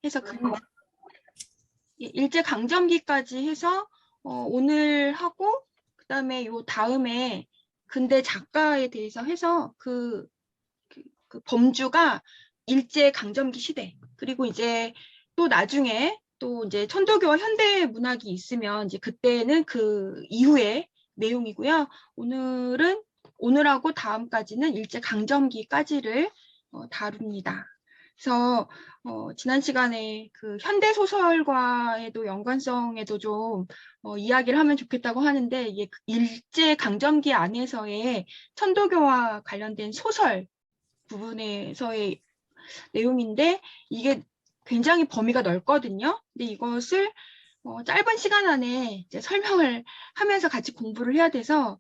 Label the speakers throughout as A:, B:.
A: 해서 일제 강점기까지 해서 오늘 하고 그다음에 요 다음에 근대 작가에 대해서 해서 그 범주가 일제 강점기 시대 그리고 이제 또 나중에 또 이제 천도교와 현대 문학이 있으면 이제 그때는 그 이후의 내용이고요. 오늘하고 다음까지는 일제 강점기까지를 다룹니다. 그래서 지난 시간에 그 현대 소설과에도 연관성에도 좀 이야기를 하면 좋겠다고 하는데 이게 일제 강점기 안에서의 천도교와 관련된 소설 부분에서의 내용인데 이게 굉장히 범위가 넓거든요. 근데 이것을 짧은 시간 안에 이제 설명을 하면서 같이 공부를 해야 돼서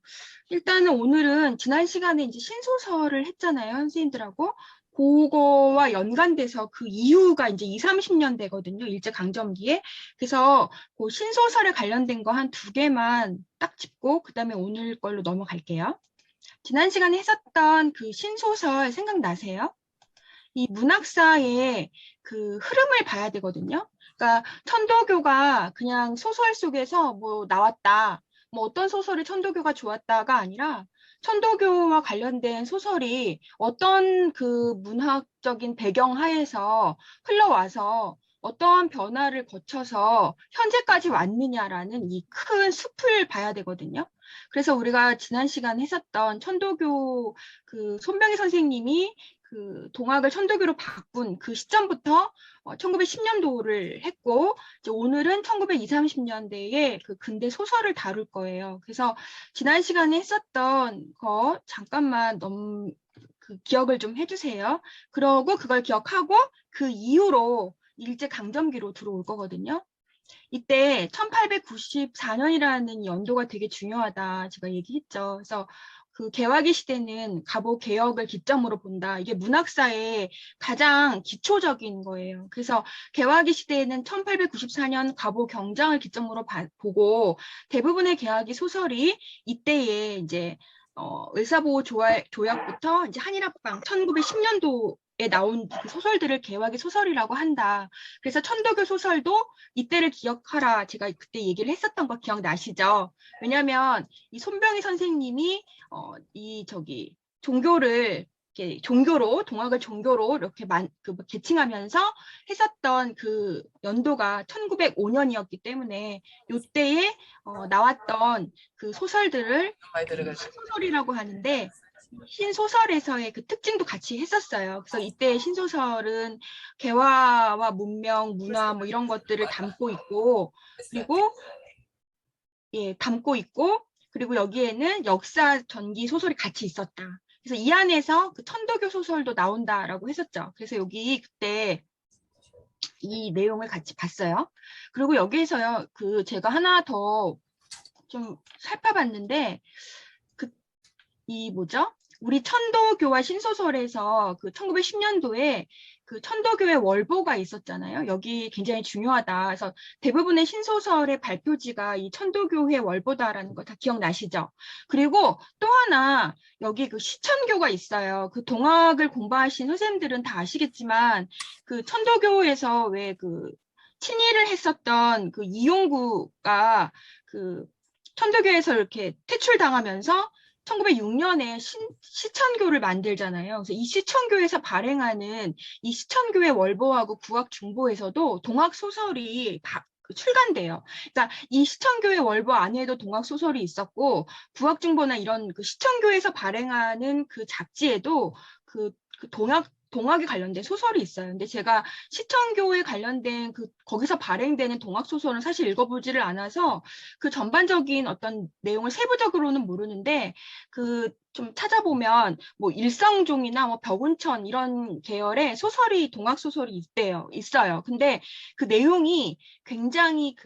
A: 일단은 오늘은 지난 시간에 이제 신소설을 했잖아요. 선생님들하고. 그거와 연관돼서 그 이후가 이제 20, 30년대거든요. 일제강점기에. 그래서 그 신소설에 관련된 거 한 2개만 딱 짚고 그다음에 오늘 걸로 넘어갈게요. 지난 시간에 했었던 그 신소설 생각나세요? 이 문학사의 그 흐름을 봐야 되거든요. 그러니까 천도교가 그냥 소설 속에서 뭐 나왔다. 뭐 어떤 소설이 천도교가 좋았다가 아니라 천도교와 관련된 소설이 어떤 그 문학적인 배경 하에서 흘러와서 어떠한 변화를 거쳐서 현재까지 왔느냐라는 이 큰 숲을 봐야 되거든요. 그래서 우리가 지난 시간 했었던 천도교 그 손병희 선생님이 그 동학을 천도교로 바꾼 그 시점부터 1910년도를 했고 이제 오늘은 1920, 30년대의 그 근대 소설을 다룰 거예요. 그래서 지난 시간에 했었던 거 잠깐만 그 기억을 좀 해주세요. 그러고 그걸 기억하고 그 이후로 일제 강점기로 들어올 거거든요. 이때 1894년이라는 연도가 되게 중요하다 제가 얘기했죠. 그래서 그 개화기 시대는 갑오 개혁을 기점으로 본다. 이게 문학사의 가장 기초적인 거예요. 그래서 개화기 시대에는 1894년 갑오 경장을 기점으로 보고 대부분의 개화기 소설이 이때에 이제 을사보호 조약부터 이제 한일합방 1910년도에 나온 그 소설들을 개화기 소설이라고 한다. 그래서 천도교 소설도 이때를 기억하라. 제가 그때 얘기를 했었던 거 기억나시죠? 왜냐하면 이 손병희 선생님이 종교를 이렇게 동학을 종교로 이렇게 계칭하면서 했었던 그 연도가 1905년이었기 때문에 이때에 나왔던 그 소설들을 신소설이라고 하는데 신소설에서의 그 특징도 같이 했었어요. 그래서 이때 신소설은 개화와 문명, 문화 뭐 이런 것들을 담고 있고 그리고 여기에는 역사 전기 소설이 같이 있었다. 그래서 이 안에서 그 천도교 소설도 나온다라고 했었죠. 그래서 여기 그때 이 내용을 같이 봤어요. 그리고 여기에서요, 그 제가 하나 더 좀 살펴봤는데 우리 천도교와 신소설에서 그 1910년도에 그 천도교의 월보가 있었잖아요. 여기 굉장히 중요하다. 그래서 대부분의 신소설의 발표지가 이 천도교회 월보다라는 거 다 기억나시죠? 그리고 또 하나 여기 그 시천교가 있어요. 그 동학을 공부하신 선생님들은 다 아시겠지만 그 천도교에서 왜 그 친일을 했었던 그 이용구가 그 천도교에서 이렇게 퇴출당하면서 1906년에 시천교를 만들잖아요. 그래서 이 시천교에서 발행하는 이 시천교의 월보하고 구학중보에서도 동학 소설이 출간돼요. 그러니까 이 시천교의 월보 안에도 동학 소설이 있었고 구학중보나 이런 그 시천교에서 발행하는 그 잡지에도 그 동학에 관련된 소설이 있어요. 근데 제가 시천교에 관련된 거기서 발행되는 동학 소설은 사실 읽어보지를 않아서 그 전반적인 어떤 내용을 세부적으로는 모르는데 좀 찾아보면 뭐 일성종이나 뭐 벽운천 이런 계열의 소설이 동학 소설이 있어요. 근데 그 내용이 굉장히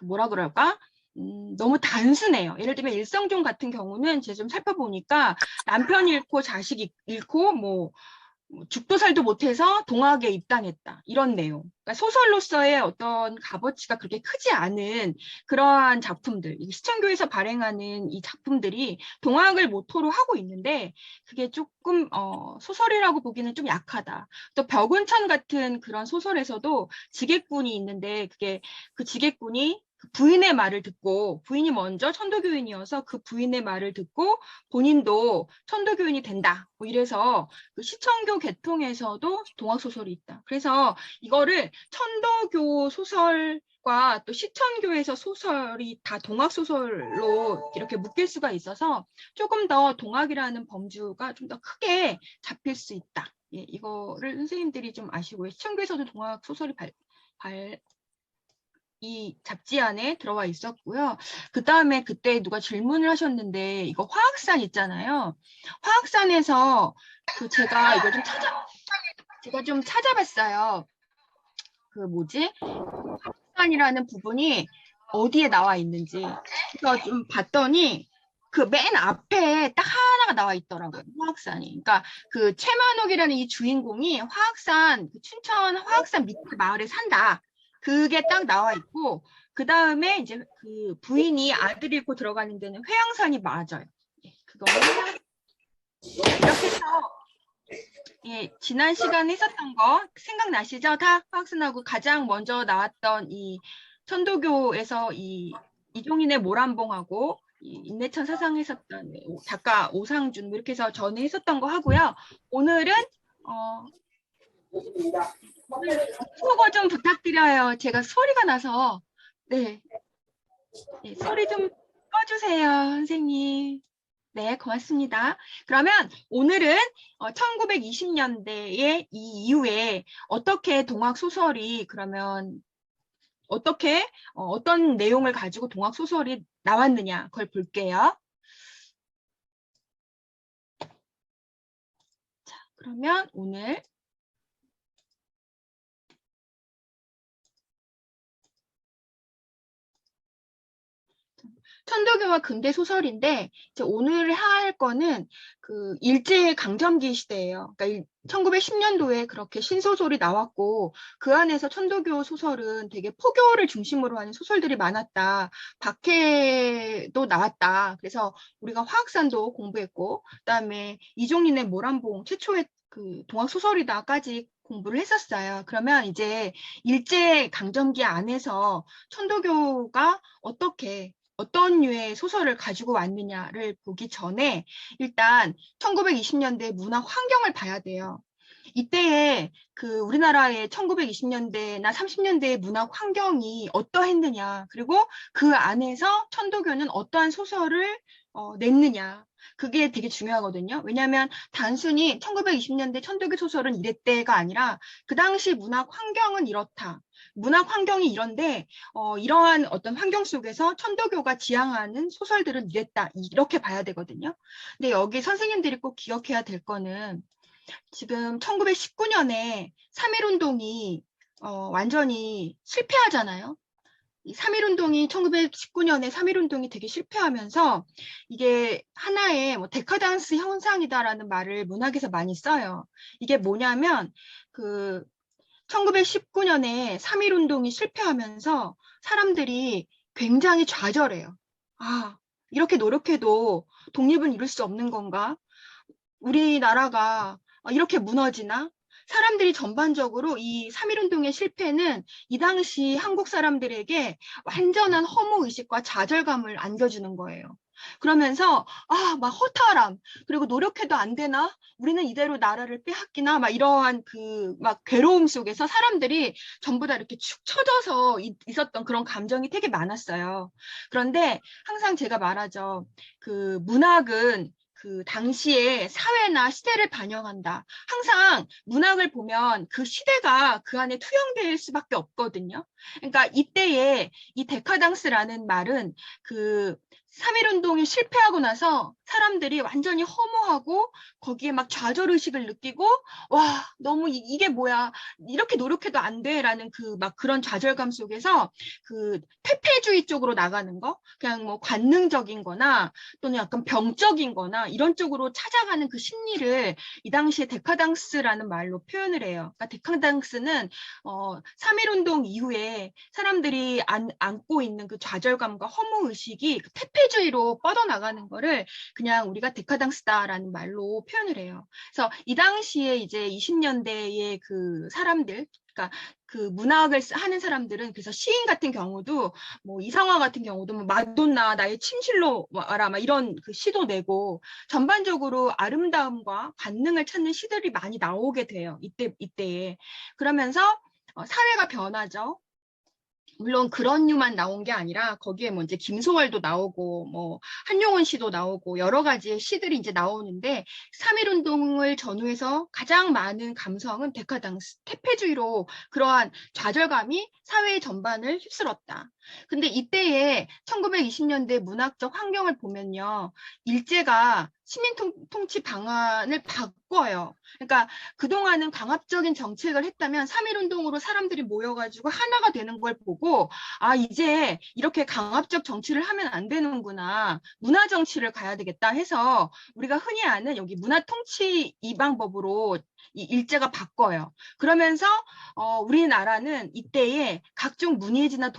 A: 뭐라 그럴까? 너무 단순해요. 예를 들면 일성종 같은 경우는 제가 좀 살펴보니까 남편 잃고 자식 잃고 뭐 죽도 살도 못해서 동학에 입당했다. 이런 내용. 그러니까 소설로서의 어떤 값어치가 그렇게 크지 않은 그러한 작품들, 시청교에서 발행하는 이 작품들이 동학을 모토로 하고 있는데 그게 조금 소설이라고 보기는 좀 약하다. 또 벽운천 같은 그런 소설에서도 지객꾼이 있는데 그게 그 지객꾼이 그 부인의 말을 듣고 부인이 먼저 천도교인이어서 그 부인의 말을 듣고 본인도 천도교인이 된다. 뭐 이래서 그 시청교 계통에서도 동학소설이 있다. 그래서 이거를 천도교 소설과 또 시천교에서 소설이 다 동학소설로 이렇게 묶일 수가 있어서 조금 더 동학이라는 범주가 좀 더 크게 잡힐 수 있다. 예, 이거를 선생님들이 좀 아시고요. 시청교에서도 동학소설이 이 잡지 안에 들어와 있었고요. 그 다음에 그때 누가 질문을 하셨는데 이거 화학산 있잖아요. 화학산에서 그 제가 이걸 좀 찾아봤어요. 그 뭐지? 화학산이라는 부분이 어디에 나와 있는지. 그래서 좀 봤더니 그 맨 앞에 딱 하나가 나와 있더라고요. 화학산이. 그러니까 그 최만옥이라는 이 주인공이 화학산, 그 춘천 화학산 밑에 마을에 산다. 그게 딱 나와 있고, 그 다음에 이제 그 부인이 아들 잃고 들어가는 데는 회양산이 맞아요. 예, 그거는 이렇게 해서 예, 지난 시간에 했었던 거 생각나시죠? 다 화학산하고 가장 먼저 나왔던 이 천도교에서 이 이종인의 모란봉하고 이 인내천 사상 했었던 작가 오상준 뭐 이렇게 해서 전에 했었던 거 하고요. 오늘은 수고 좀 부탁드려요. 제가 소리가 나서 네, 네 소리 좀 꺼주세요, 선생님. 네, 고맙습니다. 그러면 오늘은 1920년대의 이 이후에 어떻게 동학 소설이 그러면 어떻게 어떤 내용을 가지고 동학 소설이 나왔느냐 그걸 볼게요. 자, 그러면 오늘 천도교와 근대 소설인데 이제 오늘 할 거는 그 일제 강점기 시대예요. 그러니까 1910년도에 그렇게 신소설이 나왔고 그 안에서 천도교 소설은 되게 포교를 중심으로 하는 소설들이 많았다. 박해도 나왔다. 그래서 우리가 화학산도 공부했고 그다음에 이종린의 모란봉 최초의 그 동학 소설이다까지 공부를 했었어요. 그러면 이제 일제 강점기 안에서 천도교가 어떤 류의 소설을 가지고 왔느냐를 보기 전에 일단 1920년대 문학 환경을 봐야 돼요. 이때에 그 우리나라의 1920년대나 30년대의 문학 환경이 어떠했느냐, 그리고 그 안에서 천도교는 어떠한 소설을 냈느냐. 그게 되게 중요하거든요. 왜냐하면 단순히 1920년대 천도교 소설은 이랬대가 아니라 그 당시 문학 환경은 이렇다. 문학 환경이 이런데 이러한 어떤 환경 속에서 천도교가 지향하는 소설들은 이랬다. 이렇게 봐야 되거든요. 근데 여기 선생님들이 꼭 기억해야 될 거는 지금 1919년에 3.1운동이 완전히 실패하잖아요. 이 3.1운동이 1919년에 3.1운동이 되게 실패하면서 이게 하나의 뭐 데카단스 현상이다라는 말을 문학에서 많이 써요. 이게 뭐냐면 그 1919년에 3.1운동이 실패하면서 사람들이 굉장히 좌절해요. 아, 이렇게 노력해도 독립은 이룰 수 없는 건가? 우리나라가 이렇게 무너지나? 사람들이 전반적으로 이 3.1운동의 실패는 이 당시 한국 사람들에게 완전한 허무의식과 좌절감을 안겨주는 거예요. 그러면서 막 허탈함, 그리고 노력해도 안 되나? 우리는 이대로 나라를 빼앗기나? 막 이러한 그 막 괴로움 속에서 사람들이 전부 다 이렇게 축 처져서 있었던 그런 감정이 되게 많았어요. 그런데 항상 제가 말하죠. 그 문학은 그 당시의 사회나 시대를 반영한다. 항상 문학을 보면 그 시대가 그 안에 투영될 수밖에 없거든요. 그러니까 이때에 이 데카당스라는 말은 그 3.1운동이 실패하고 나서 사람들이 완전히 허무하고 거기에 막 좌절의식을 느끼고 와 너무 이게 뭐야 이렇게 노력해도 안 돼라는 그 막 그런 좌절감 속에서 그 퇴폐주의 쪽으로 나가는 거 그냥 뭐 관능적인 거나 또는 약간 병적인 거나 이런 쪽으로 찾아가는 그 심리를 이 당시에 데카당스라는 말로 표현을 해요. 그러니까 데카당스는 3.1운동 이후에 사람들이 안고 있는 그 좌절감과 허무의식이 그 퇴폐주의로 뻗어나가는 거를 그냥 우리가 데카당스다라는 말로 표현을 해요. 그래서 이 당시에 이제 20년대의 그 사람들, 그러니까 그 문학을 하는 사람들은 그래서 시인 같은 경우도 뭐 이상화 같은 경우도 뭐 마돈나 나의 침실로 와라 막 이런 그 시도 내고 전반적으로 아름다움과 관능을 찾는 시들이 많이 나오게 돼요. 이때에. 그러면서 사회가 변하죠. 물론 그런 류만 나온 게 아니라 거기에 뭐 이제 김소월도 나오고 뭐 한용운 씨도 나오고 여러 가지의 시들이 이제 나오는데 3.1 운동을 전후해서 가장 많은 감성은 데카당스, 퇴폐주의로 그러한 좌절감이 사회 전반을 휩쓸었다. 근데 이때에 1920년대 문학적 환경을 보면요. 일제가 시민 통치 방안을 바꿔요. 그러니까 그동안은 강압적인 정책을 했다면 3.1 운동으로 사람들이 모여가지고 하나가 되는 걸 보고 아 이제 이렇게 강압적 정치를 하면 안 되는구나. 문화 정치를 가야 되겠다 해서 우리가 흔히 아는 여기 문화 통치 이 방법으로 이 일제가 바꿔요. 그러면서 우리나라는 이때에 각종 문예지나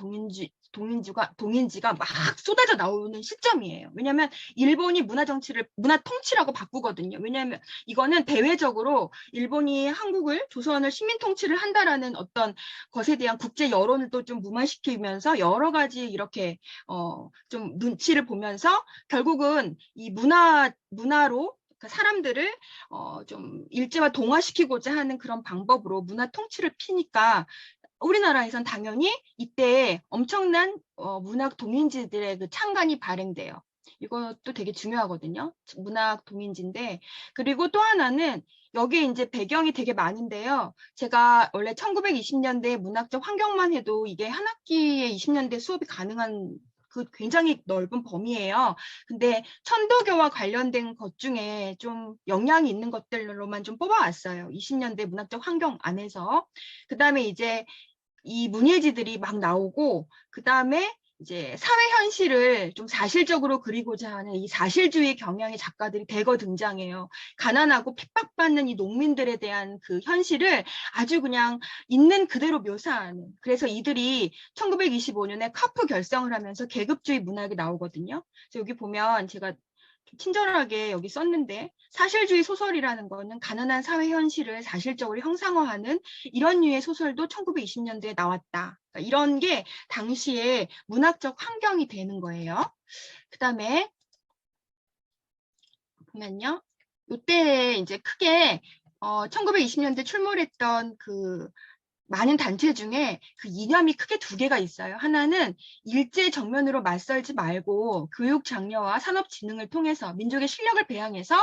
A: 동인지가 막 쏟아져 나오는 시점이에요. 왜냐하면 일본이 문화 통치라고 바꾸거든요. 왜냐하면 이거는 대외적으로 일본이 한국을 조선을 식민 통치를 한다라는 어떤 것에 대한 국제 여론을 또 좀 무마시키면서 여러 가지 이렇게 좀 눈치를 보면서 결국은 이 문화로 사람들을 좀 일제와 동화시키고자 하는 그런 방법으로 문화 통치를 피니까 우리나라에선 당연히 이때 엄청난 문학 동인지들의 그 창간이 발행돼요. 이것도 되게 중요하거든요. 문학 동인지인데 그리고 또 하나는 여기에 이제 배경이 되게 많은데요. 제가 원래 1920년대 문학적 환경만 해도 이게 한 학기에 20년대 수업이 가능한 그 굉장히 넓은 범위예요. 근데 천도교와 관련된 것 중에 좀 영향이 있는 것들로만 좀 뽑아왔어요. 20년대 문학적 환경 안에서. 그 다음에 이제 이 문예지들이 막 나오고 그 다음에 이제 사회 현실을 좀 사실적으로 그리고자 하는 이 사실주의 경향의 작가들이 대거 등장해요. 가난하고 핍박받는 이 농민들에 대한 그 현실을 아주 그냥 있는 그대로 묘사하는. 그래서 이들이 1925년에 카프 결성을 하면서 계급주의 문학이 나오거든요. 그래서 여기 보면 제가 친절하게 여기 썼는데 사실주의 소설이라는 거는 가난한 사회 현실을 사실적으로 형상화하는 이런 류의 소설도 1920년대에 나왔다. 그러니까 이런 게 당시에 문학적 환경이 되는 거예요. 그 다음에 보면요. 이때 이제 크게 1920년대 출몰했던 그 많은 단체 중에 그 이념이 크게 두 개가 있어요. 하나는 일제 정면으로 맞설지 말고 교육 장려와 산업 진흥을 통해서 민족의 실력을 배양해서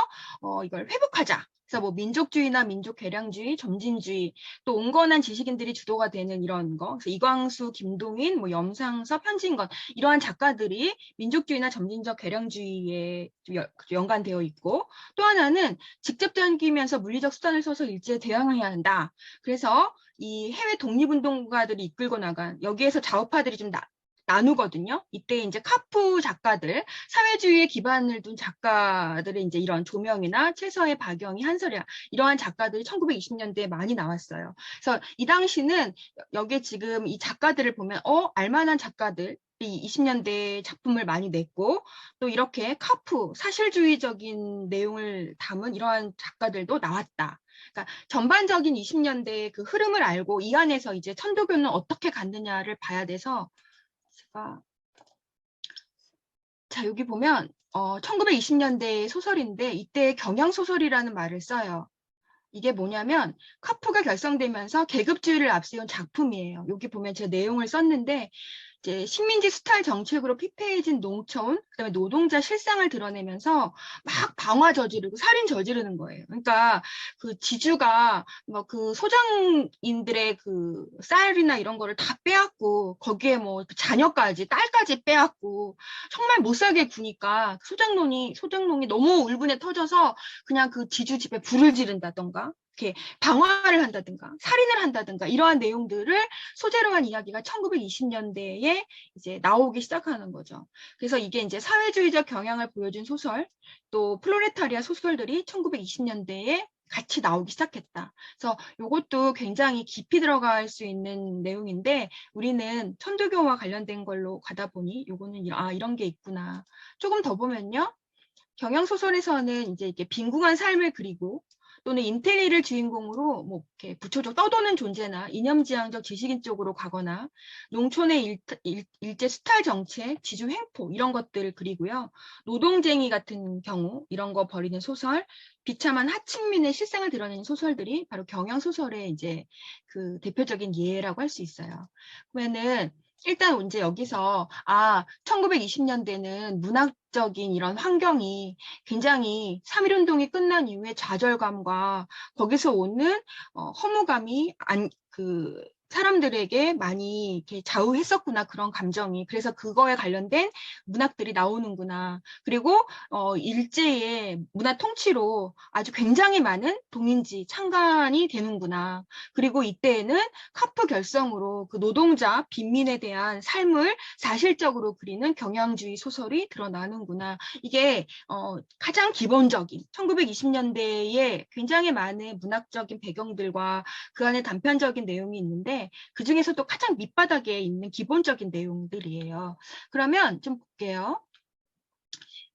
A: 이걸 회복하자. 그래서 뭐 민족주의나 민족 개량주의, 점진주의, 또 온건한 지식인들이 주도가 되는 이런 거. 그래서 이광수, 김동인, 뭐 염상섭, 현진건 이러한 작가들이 민족주의나 점진적 개량주의에 연관되어 있고 또 하나는 직접 당기면서 물리적 수단을 써서 일제에 대항해야 한다. 그래서 이 해외 독립운동가들이 이끌고 나간 여기에서 좌우파들이 좀 나누거든요. 이때 이제 카프 작가들, 사회주의에 기반을 둔 작가들의 이제 이런 조명이나 최서의 박영희, 한설이야 이러한 작가들이 1920년대에 많이 나왔어요. 그래서 이 당시는 여기에 지금 이 작가들을 보면 알만한 작가들 이 20년대 작품을 많이 냈고 또 이렇게 카프 사실주의적인 내용을 담은 이러한 작가들도 나왔다. 그러니까 전반적인 20년대의 그 흐름을 알고 이 안에서 이제 천도교는 어떻게 갔느냐를 봐야 돼서 제가 자 여기 보면 1920년대 소설인데 이때 경향소설이라는 말을 써요. 이게 뭐냐면 카프가 결성되면서 계급주의를 앞세운 작품이에요. 여기 보면 제가 내용을 썼는데 이제 식민지 수탈 정책으로 피폐해진 농촌, 그다음에 노동자 실상을 드러내면서 막 방화 저지르고 살인 저지르는 거예요. 그러니까 그 지주가 뭐 그 소장인들의 그 쌀이나 이런 거를 다 빼앗고 거기에 뭐 자녀까지 딸까지 빼앗고 정말 못 살게 구니까 소장농이 너무 울분에 터져서 그냥 그 지주 집에 불을 지른다던가 이렇게 방화를 한다든가 살인을 한다든가 이러한 내용들을 소재로 한 이야기가 1920년대에 이제 나오기 시작하는 거죠. 그래서 이게 이제 사회주의적 경향을 보여준 소설, 또 플로레타리아 소설들이 1920년대에 같이 나오기 시작했다. 그래서 이것도 굉장히 깊이 들어갈 수 있는 내용인데 우리는 천도교와 관련된 걸로 가다 보니 요거는 이런 게 있구나. 조금 더 보면요. 경향소설에서는 이제 이렇게 빈궁한 삶을 그리고 또는 인텔리를 주인공으로 뭐 이렇게 부초적 떠도는 존재나 이념지향적 지식인 쪽으로 가거나 농촌의 일제 수탈 정책, 지주 횡포 이런 것들을 그리고요. 노동쟁이 같은 경우 이런 거 벌이는 소설, 비참한 하층민의 실상을 드러내는 소설들이 바로 경향소설의 이제 그 대표적인 예라고 할 수 있어요. 그러면은 일단 이제 여기서 1920년대는 문학적인 이런 환경이 굉장히 3.1운동이 끝난 이후에 좌절감과 거기서 오는 허무감이 사람들에게 많이 이렇게 좌우했었구나 그런 감정이. 그래서 그거에 관련된 문학들이 나오는구나. 그리고 일제의 문화 통치로 아주 굉장히 많은 동인지 창간이 되는구나. 그리고 이때에는 카프 결성으로 그 노동자 빈민에 대한 삶을 사실적으로 그리는 경향주의 소설이 드러나는구나. 이게 가장 기본적인 1920년대에 굉장히 많은 문학적인 배경들과 그 안에 단편적인 내용이 있는데 그 중에서도 가장 밑바닥에 있는 기본적인 내용들이에요. 그러면 좀 볼게요.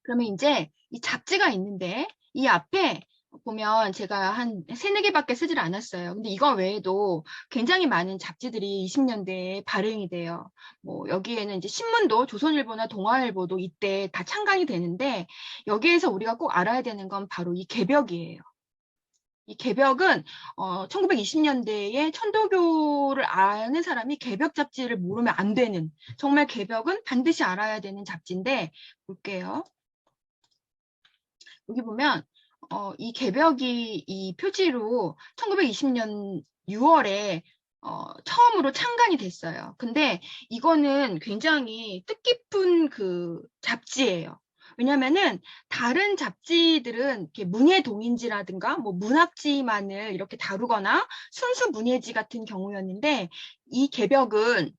A: 그러면 이제 이 잡지가 있는데 이 앞에 보면 제가 한 3-4개밖에 쓰질 않았어요. 근데 이거 외에도 굉장히 많은 잡지들이 20년대에 발행이 돼요. 뭐 여기에는 이제 신문도 조선일보나 동아일보도 이때 다 창간이 되는데 여기에서 우리가 꼭 알아야 되는 건 바로 이 개벽이에요. 이 개벽은 1920년대에 천도교를 아는 사람이 개벽 잡지를 모르면 안 되는 정말 개벽은 반드시 알아야 되는 잡지인데 볼게요. 여기 보면 이 개벽이 이 표지로 1920년 6월에 처음으로 창간이 됐어요. 근데 이거는 굉장히 뜻깊은 그 잡지예요. 왜냐면은 다른 잡지들은 이렇게 문예동인지라든가 뭐 문학지만을 이렇게 다루거나 순수 문예지 같은 경우였는데 이 개벽은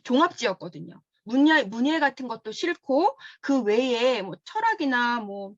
A: 종합지였거든요. 문예 같은 것도 싫고 그 외에 뭐 철학이나 뭐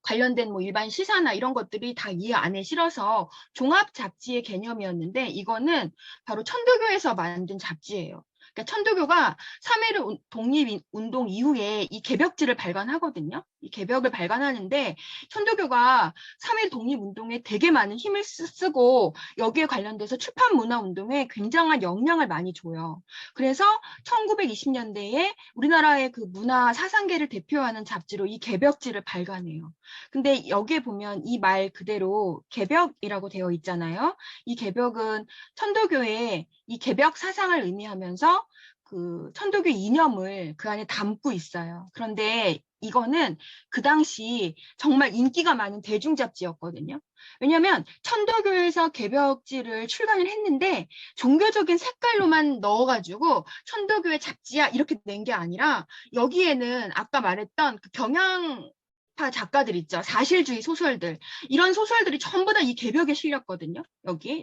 A: 관련된 뭐 일반 시사나 이런 것들이 다 이 안에 실어서 종합 잡지의 개념이었는데 이거는 바로 천도교에서 만든 잡지예요. 그러니까 천도교가 3.1 독립운동 이후에 이 개벽지를 발간하거든요. 이 개벽을 발간하는데 천도교가 3.1 독립운동에 되게 많은 힘을 쓰고 여기에 관련돼서 출판문화운동에 굉장한 영향을 많이 줘요. 그래서 1920년대에 우리나라의 그 문화 사상계를 대표하는 잡지로 이 개벽지를 발간해요. 근데 여기에 보면 이 말 그대로 개벽이라고 되어 있잖아요. 이 개벽은 천도교의 이 개벽 사상을 의미하면서 그 천도교 이념을 그 안에 담고 있어요. 그런데 이거는 그 당시 정말 인기가 많은 대중 잡지였거든요. 왜냐하면 천도교에서 개벽지를 출간을 했는데 종교적인 색깔로만 넣어가지고 천도교의 잡지야 이렇게 낸 게 아니라 여기에는 아까 말했던 그 경향파 작가들 있죠. 사실주의 소설들. 이런 소설들이 전부 다 이 개벽에 실렸거든요.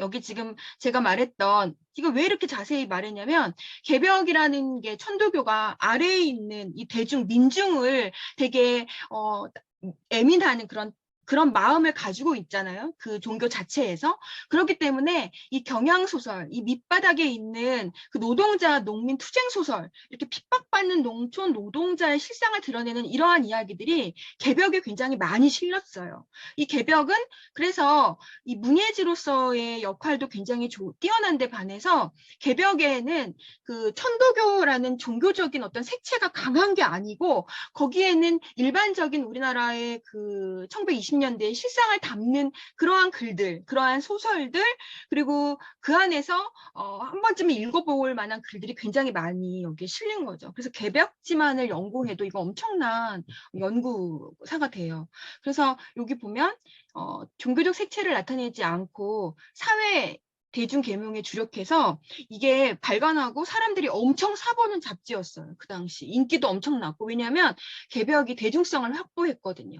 A: 여기 지금 제가 말했던 이거 왜 이렇게 자세히 말했냐면 개벽이라는 게 천도교가 아래에 있는 이 대중 민중을 되게 애민하는 그런 마음을 가지고 있잖아요. 그 종교 자체에서. 그렇기 때문에 이 경향소설, 이 밑바닥에 있는 그 노동자, 농민 투쟁소설, 이렇게 핍박받는 농촌 노동자의 실상을 드러내는 이러한 이야기들이 개벽에 굉장히 많이 실렸어요. 이 개벽은 그래서 이 문예지로서의 역할도 굉장히 뛰어난데 반해서 개벽에는 그 천도교라는 종교적인 어떤 색채가 강한 게 아니고 거기에는 일반적인 우리나라의 그 1920 1920년대의 실상을 담는 그러한 글들, 그러한 소설들, 그리고 그 안에서 한 번쯤은 읽어볼 만한 글들이 굉장히 많이 여기에 실린 거죠. 그래서 개벽지만을 연구해도 이거 엄청난 연구사가 돼요. 그래서 여기 보면 종교적 색채를 나타내지 않고 사회 대중계명에 주력해서 이게 발간하고 사람들이 엄청 사보는 잡지였어요. 그 당시 인기도 엄청났고, 왜냐하면 개벽이 대중성을 확보했거든요.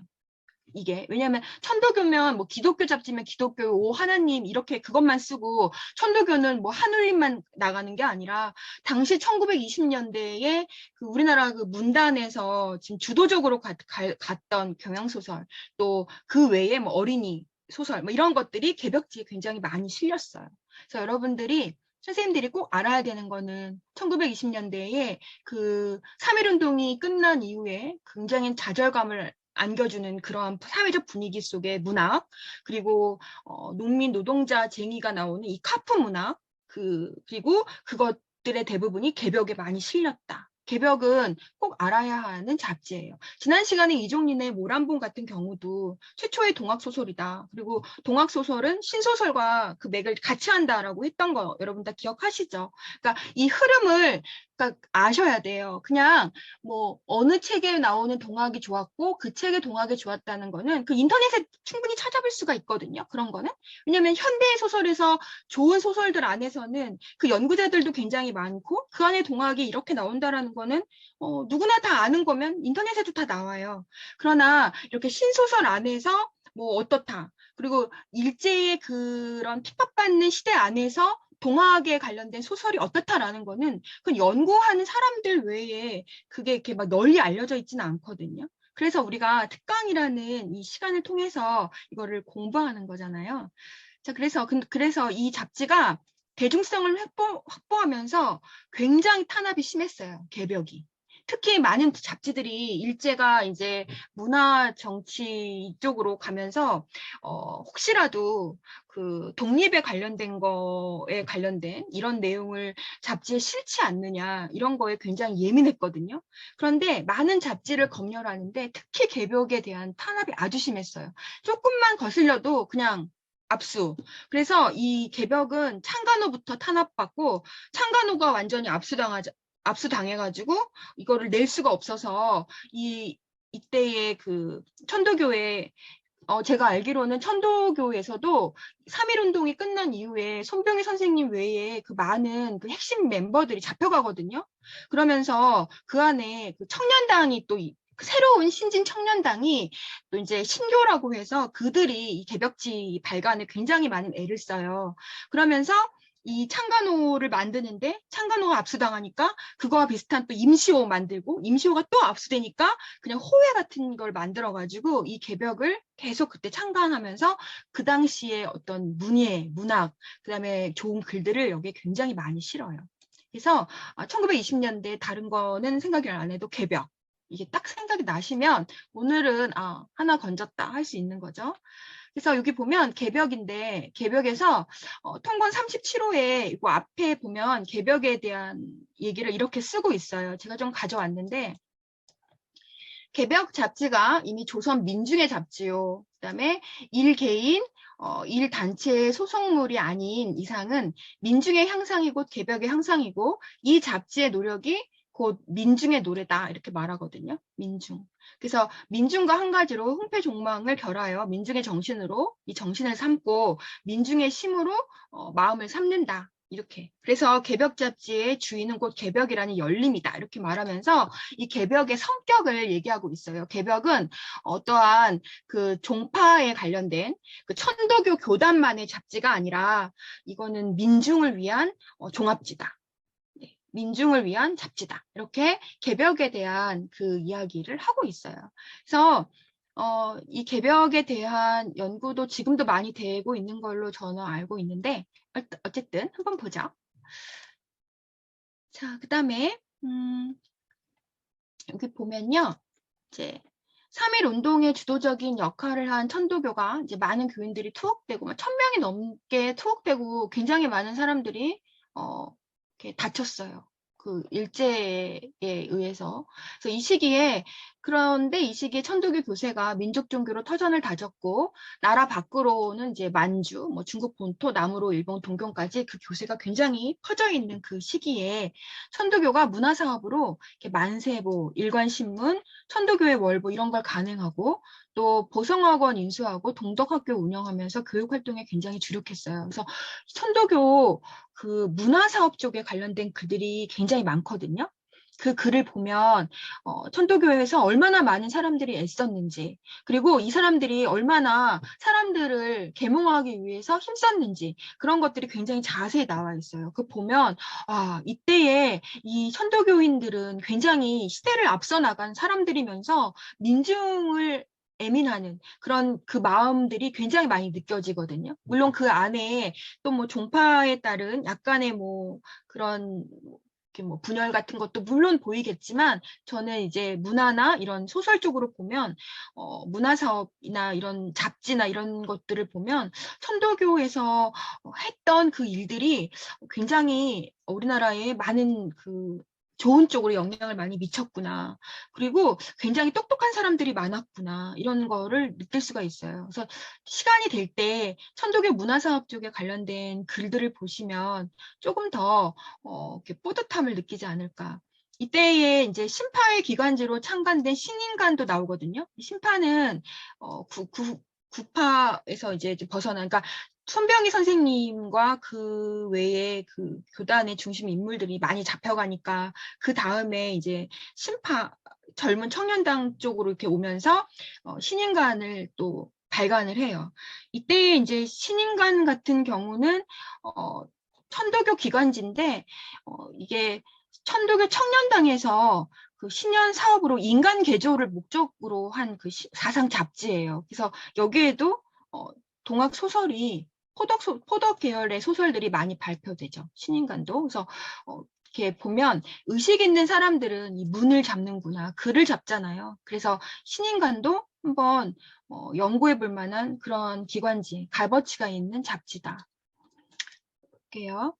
A: 이게 왜냐하면 천도교면 뭐 기독교 잡지면 기독교 오 하나님 이렇게 그것만 쓰고, 천도교는 뭐 한울림만 나가는 게 아니라 당시 1920년대에 그 우리나라 그 문단에서 지금 주도적으로 갔던 경향소설, 또 그 외에 뭐 어린이 소설 뭐 이런 것들이 개벽지에 굉장히 많이 실렸어요. 그래서 여러분들이 선생님들이 꼭 알아야 되는 거는 1920년대에 그 3.1운동이 끝난 이후에 굉장히 좌절감을 안겨주는 그러한 사회적 분위기 속의 문학, 그리고 농민 노동자 쟁의가 나오는 이 카프 문학, 그리고 그것들의 대부분이 개벽에 많이 실렸다. 개벽은 꼭 알아야 하는 잡지예요. 지난 시간에 이종린의 모란봉 같은 경우도 최초의 동학소설이다. 그리고 동학소설은 신소설과 그 맥을 같이 한다라고 했던 거 여러분 다 기억하시죠? 그러니까 이 흐름을 아셔야 돼요. 그냥 뭐 어느 책에 나오는 동학이 좋았고 그 책의 동학이 좋았다는 거는 그 인터넷에 충분히 찾아볼 수가 있거든요. 그런 거는. 왜냐하면 현대 소설에서 좋은 소설들 안에서는 그 연구자들도 굉장히 많고 그 안에 동학이 이렇게 나온다라는 거는 누구나 다 아는 거면 인터넷에도 다 나와요. 그러나 이렇게 신소설 안에서 뭐 어떻다. 그리고 일제의 그런 핍박받는 시대 안에서 동학에 관련된 소설이 어떻다라는 거는 그 연구하는 사람들 외에 그게 이렇게 막 널리 알려져 있지는 않거든요. 그래서 우리가 특강이라는 이 시간을 통해서 이거를 공부하는 거잖아요. 자, 그래서 이 잡지가 대중성을 확보하면서 굉장히 탄압이 심했어요. 개벽이. 특히 많은 잡지들이 일제가 이제 문화 정치 이쪽으로 가면서 혹시라도 그 독립에 관련된 거에 관련된 이런 내용을 잡지에 실지 않느냐 이런 거에 굉장히 예민했거든요. 그런데 많은 잡지를 검열하는데 특히 개벽에 대한 탄압이 아주 심했어요. 조금만 거슬려도 그냥 압수. 그래서 이 개벽은 창간호부터 탄압받고 창간호가 완전히 압수당해가지고 이거를 낼 수가 없어서 이때의 그 천도교회 제가 알기로는 천도교에서도 3.1운동이 끝난 이후에 손병희 선생님 외에 그 많은 그 핵심 멤버들이 잡혀가거든요. 그러면서 그 안에 그 청년당이 또 새로운 신진 청년당이 또 이제 신교라고 해서 그들이 이 개벽지 발간에 굉장히 많은 애를 써요. 그러면서 이 창간호를 만드는데 창간호가 압수당하니까 그거와 비슷한 또 임시호 만들고 임시호가 또 압수되니까 그냥 호회 같은 걸 만들어가지고 이 개벽을 계속 그때 창간하면서 그 당시에 어떤 문예, 문학, 그다음에 좋은 글들을 여기에 굉장히 많이 실어요. 그래서 1920년대 다른 거는 생각을 안 해도 개벽. 이게 딱 생각이 나시면 오늘은 하나 건졌다 할 수 있는 거죠. 그래서 여기 보면 개벽인데 개벽에서 통권 37호에 이거 앞에 보면 개벽에 대한 얘기를 이렇게 쓰고 있어요. 제가 좀 가져왔는데 개벽 잡지가 이미 조선 민중의 잡지요. 그다음에 일개인, 일단체의 소속물이 아닌 이상은 민중의 향상이 곧 개벽의 향상이고 이 잡지의 노력이 곧 민중의 노래다 이렇게 말하거든요. 민중. 그래서 민중과 한 가지로 흥패종망을 결하여 민중의 정신으로 이 정신을 삼고 민중의 심으로 마음을 삼는다. 이렇게. 그래서 개벽 잡지의 주인은 곧 개벽이라는 열림이다. 이렇게 말하면서 이 개벽의 성격을 얘기하고 있어요. 개벽은 어떠한 그 종파에 관련된 그 천도교 교단만의 잡지가 아니라 이거는 민중을 위한 종합지다. 민중을 위한 잡지다. 이렇게 개벽에 대한 그 이야기를 하고 있어요. 그래서 이 개벽에 대한 연구도 지금도 많이 되고 있는 걸로 저는 알고 있는데 어쨌든 한번 보죠. 자, 그다음에 여기 보면요. 이제 3.1 운동의 주도적인 역할을 한 천도교가 이제 많은 교인들이 투옥되고 1,000명이 넘게 투옥되고 굉장히 많은 사람들이 이렇게 다쳤어요. 그 일제에 의해서. 그래서 이 시기에 그런데 이 시기에 천도교 교세가 민족 종교로 터전을 다졌고 나라 밖으로는 이제 만주, 뭐 중국 본토, 남으로 일본 동경까지 그 교세가 굉장히 퍼져 있는 그 시기에 천도교가 문화 사업으로 이렇게 만세보, 일관신문, 천도교의 월보 이런 걸 간행하고 또 보성학원 인수하고 동덕학교 운영하면서 교육 활동에 굉장히 주력했어요. 그래서 천도교 그 문화 사업 쪽에 관련된 글들이 굉장히 많거든요. 그 글을 보면 천도교에서 얼마나 많은 사람들이 애썼는지 그리고 이 사람들이 얼마나 사람들을 계몽하기 위해서 힘썼는지 그런 것들이 굉장히 자세히 나와 있어요. 그 보면 이때에 이 천도교인들은 굉장히 시대를 앞서 나간 사람들이면서 민중을 애민하는 그런 그 마음들이 굉장히 많이 느껴지거든요. 물론 그 안에 또 뭐 종파에 따른 약간의 뭐 그런 이렇게 뭐 분열 같은 것도 물론 보이겠지만 저는 이제 문화나 이런 소설 쪽으로 보면 문화 사업이나 이런 잡지나 이런 것들을 보면 천도교에서 했던 그 일들이 굉장히 우리나라에 많은 그 좋은 쪽으로 영향을 많이 미쳤구나. 그리고 굉장히 똑똑한 사람들이 많았구나. 이런 거를 느낄 수가 있어요. 그래서 시간이 될 때 천도교 문화사업 쪽에 관련된 글들을 보시면 조금 더 이렇게 뿌듯함을 느끼지 않을까. 이때에 이제 신파의 기관지로 창간된 신인관도 나오거든요. 신파는 구파에서 이제 벗어난, 그러니까 손병희 선생님과 그 외에 그 교단의 중심 인물들이 많이 잡혀가니까 그 다음에 이제 신파 젊은 청년당 쪽으로 이렇게 오면서 신인관을 또 발간을 해요. 이때 이제 신인관 같은 경우는 천도교 기관지인데 이게 천도교 청년당에서 그 신년 사업으로 인간 개조를 목적으로 한 그 사상 잡지예요. 그래서 여기에도 동학 소설이 포덕 계열의 소설들이 많이 발표되죠. 신인관도. 그래서 이렇게 보면 의식 있는 사람들은 이 문을 잡는구나, 글을 잡잖아요. 그래서 신인관도 한번 연구해 볼 만한 그런 기관지, 값어치가 있는 잡지다. 볼게요.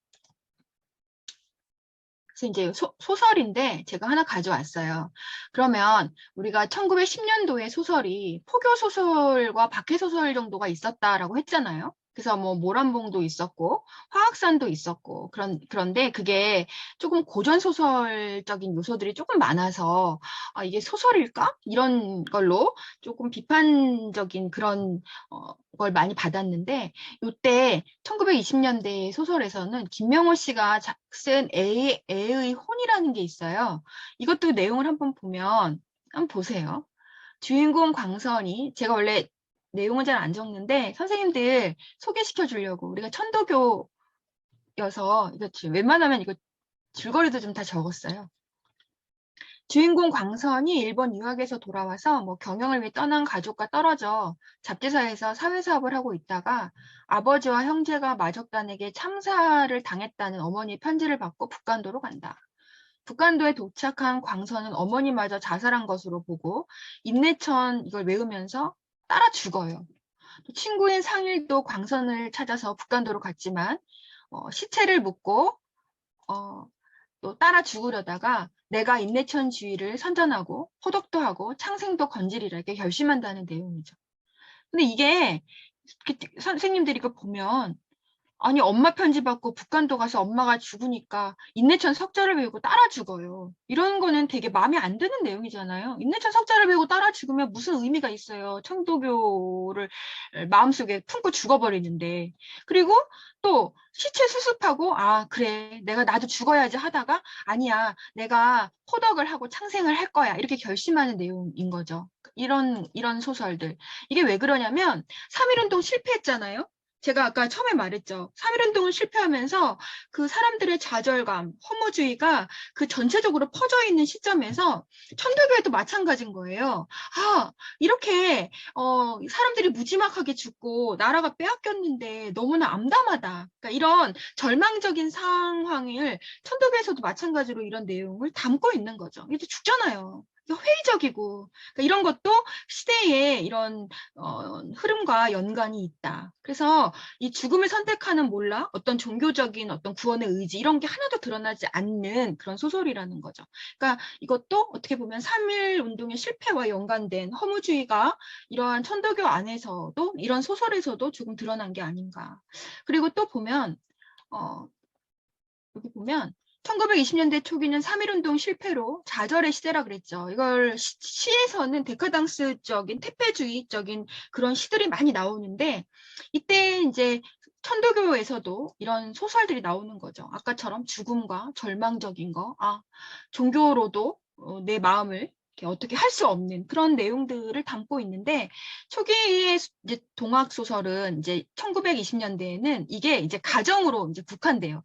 A: 그래서 이제 소설인데 제가 하나 가져왔어요. 그러면 우리가 1910년도에 소설이 포교 소설과 박해 소설 정도가 있었다라고 했잖아요. 그래서 뭐 모란봉도 있었고 화학산도 있었고 그런데 그게 조금 고전 소설적인 요소들이 조금 많아서 이게 소설일까? 이런 걸로 조금 비판적인 그런 걸 많이 받았는데 요때 1920년대 소설에서는 김명호 씨가 쓴 애의 혼이라는 게 있어요. 이것도 내용을 한번 보면 한번 보세요. 주인공 광선이, 제가 원래 내용은 잘 안 적는데 선생님들 소개시켜 주려고, 우리가 천도교여서 이거 웬만하면 이거 줄거리도 좀 다 적었어요. 주인공 광선이 일본 유학에서 돌아와서 뭐 경영을 위해 떠난 가족과 떨어져 잡지사에서 사회사업을 하고 있다가 아버지와 형제가 마적단에게 참사를 당했다는 어머니의 편지를 받고 북간도로 간다. 북간도에 도착한 광선은 어머니마저 자살한 것으로 보고 임내천 이걸 외우면서 따라 죽어요. 또 친구인 상일도 광선을 찾아서 북간도로 갔지만 시체를 묻고 또 따라 죽으려다가 내가 임내천 주의를 선전하고 포덕도 하고 창생도 건지리라 이렇게 결심한다는 내용이죠. 근데 이게 선생님들이 이거 보면 아니 엄마 편지 받고 북한도 가서 엄마가 죽으니까 임내천 석자를 외우고 따라 죽어요. 이런 거는 되게 마음에 안 드는 내용이잖아요. 임내천 석자를 외우고 따라 죽으면 무슨 의미가 있어요. 천도교를 마음속에 품고 죽어버리는데. 그리고 또 시체 수습하고 그래 나도 죽어야지 하다가 아니야 내가 포덕을 하고 창생을 할 거야 이렇게 결심하는 내용인 거죠. 이런 소설들. 이게 왜 그러냐면 3.1운동 실패했잖아요. 제가 아까 처음에 말했죠. 3.1운동을 실패하면서 그 사람들의 좌절감, 허무주의가 그 전체적으로 퍼져 있는 시점에서 천도교에도 마찬가지인 거예요. 이렇게 사람들이 무지막하게 죽고 나라가 빼앗겼는데 너무나 암담하다. 그러니까 이런 절망적인 상황을 천도교에서도 마찬가지로 이런 내용을 담고 있는 거죠. 이제 죽잖아요. 회의적이고 그러니까 이런 것도 시대의 이런 흐름과 연관이 있다. 그래서 이 죽음을 선택하는 몰라 어떤 종교적인 어떤 구원의 의지 이런 게 하나도 드러나지 않는 그런 소설이라는 거죠. 그러니까 이것도 어떻게 보면 3.1 운동의 실패와 연관된 허무주의가 이러한 천도교 안에서도 이런 소설에서도 조금 드러난 게 아닌가. 그리고 또 보면 여기 보면 1920년대 초기는 3.1운동 실패로 좌절의 시대라 그랬죠. 이걸 시에서는 데카당스적인 태폐주의적인 그런 시들이 많이 나오는데 이때 이제 천도교에서도 이런 소설들이 나오는 거죠. 아까처럼 죽음과 절망적인 거, 종교로도 내 마음을 어떻게 할 수 없는 그런 내용들을 담고 있는데 초기의 이제 동학 소설은 이제 1920년대에는 이게 이제 가정으로 이제 국한돼요.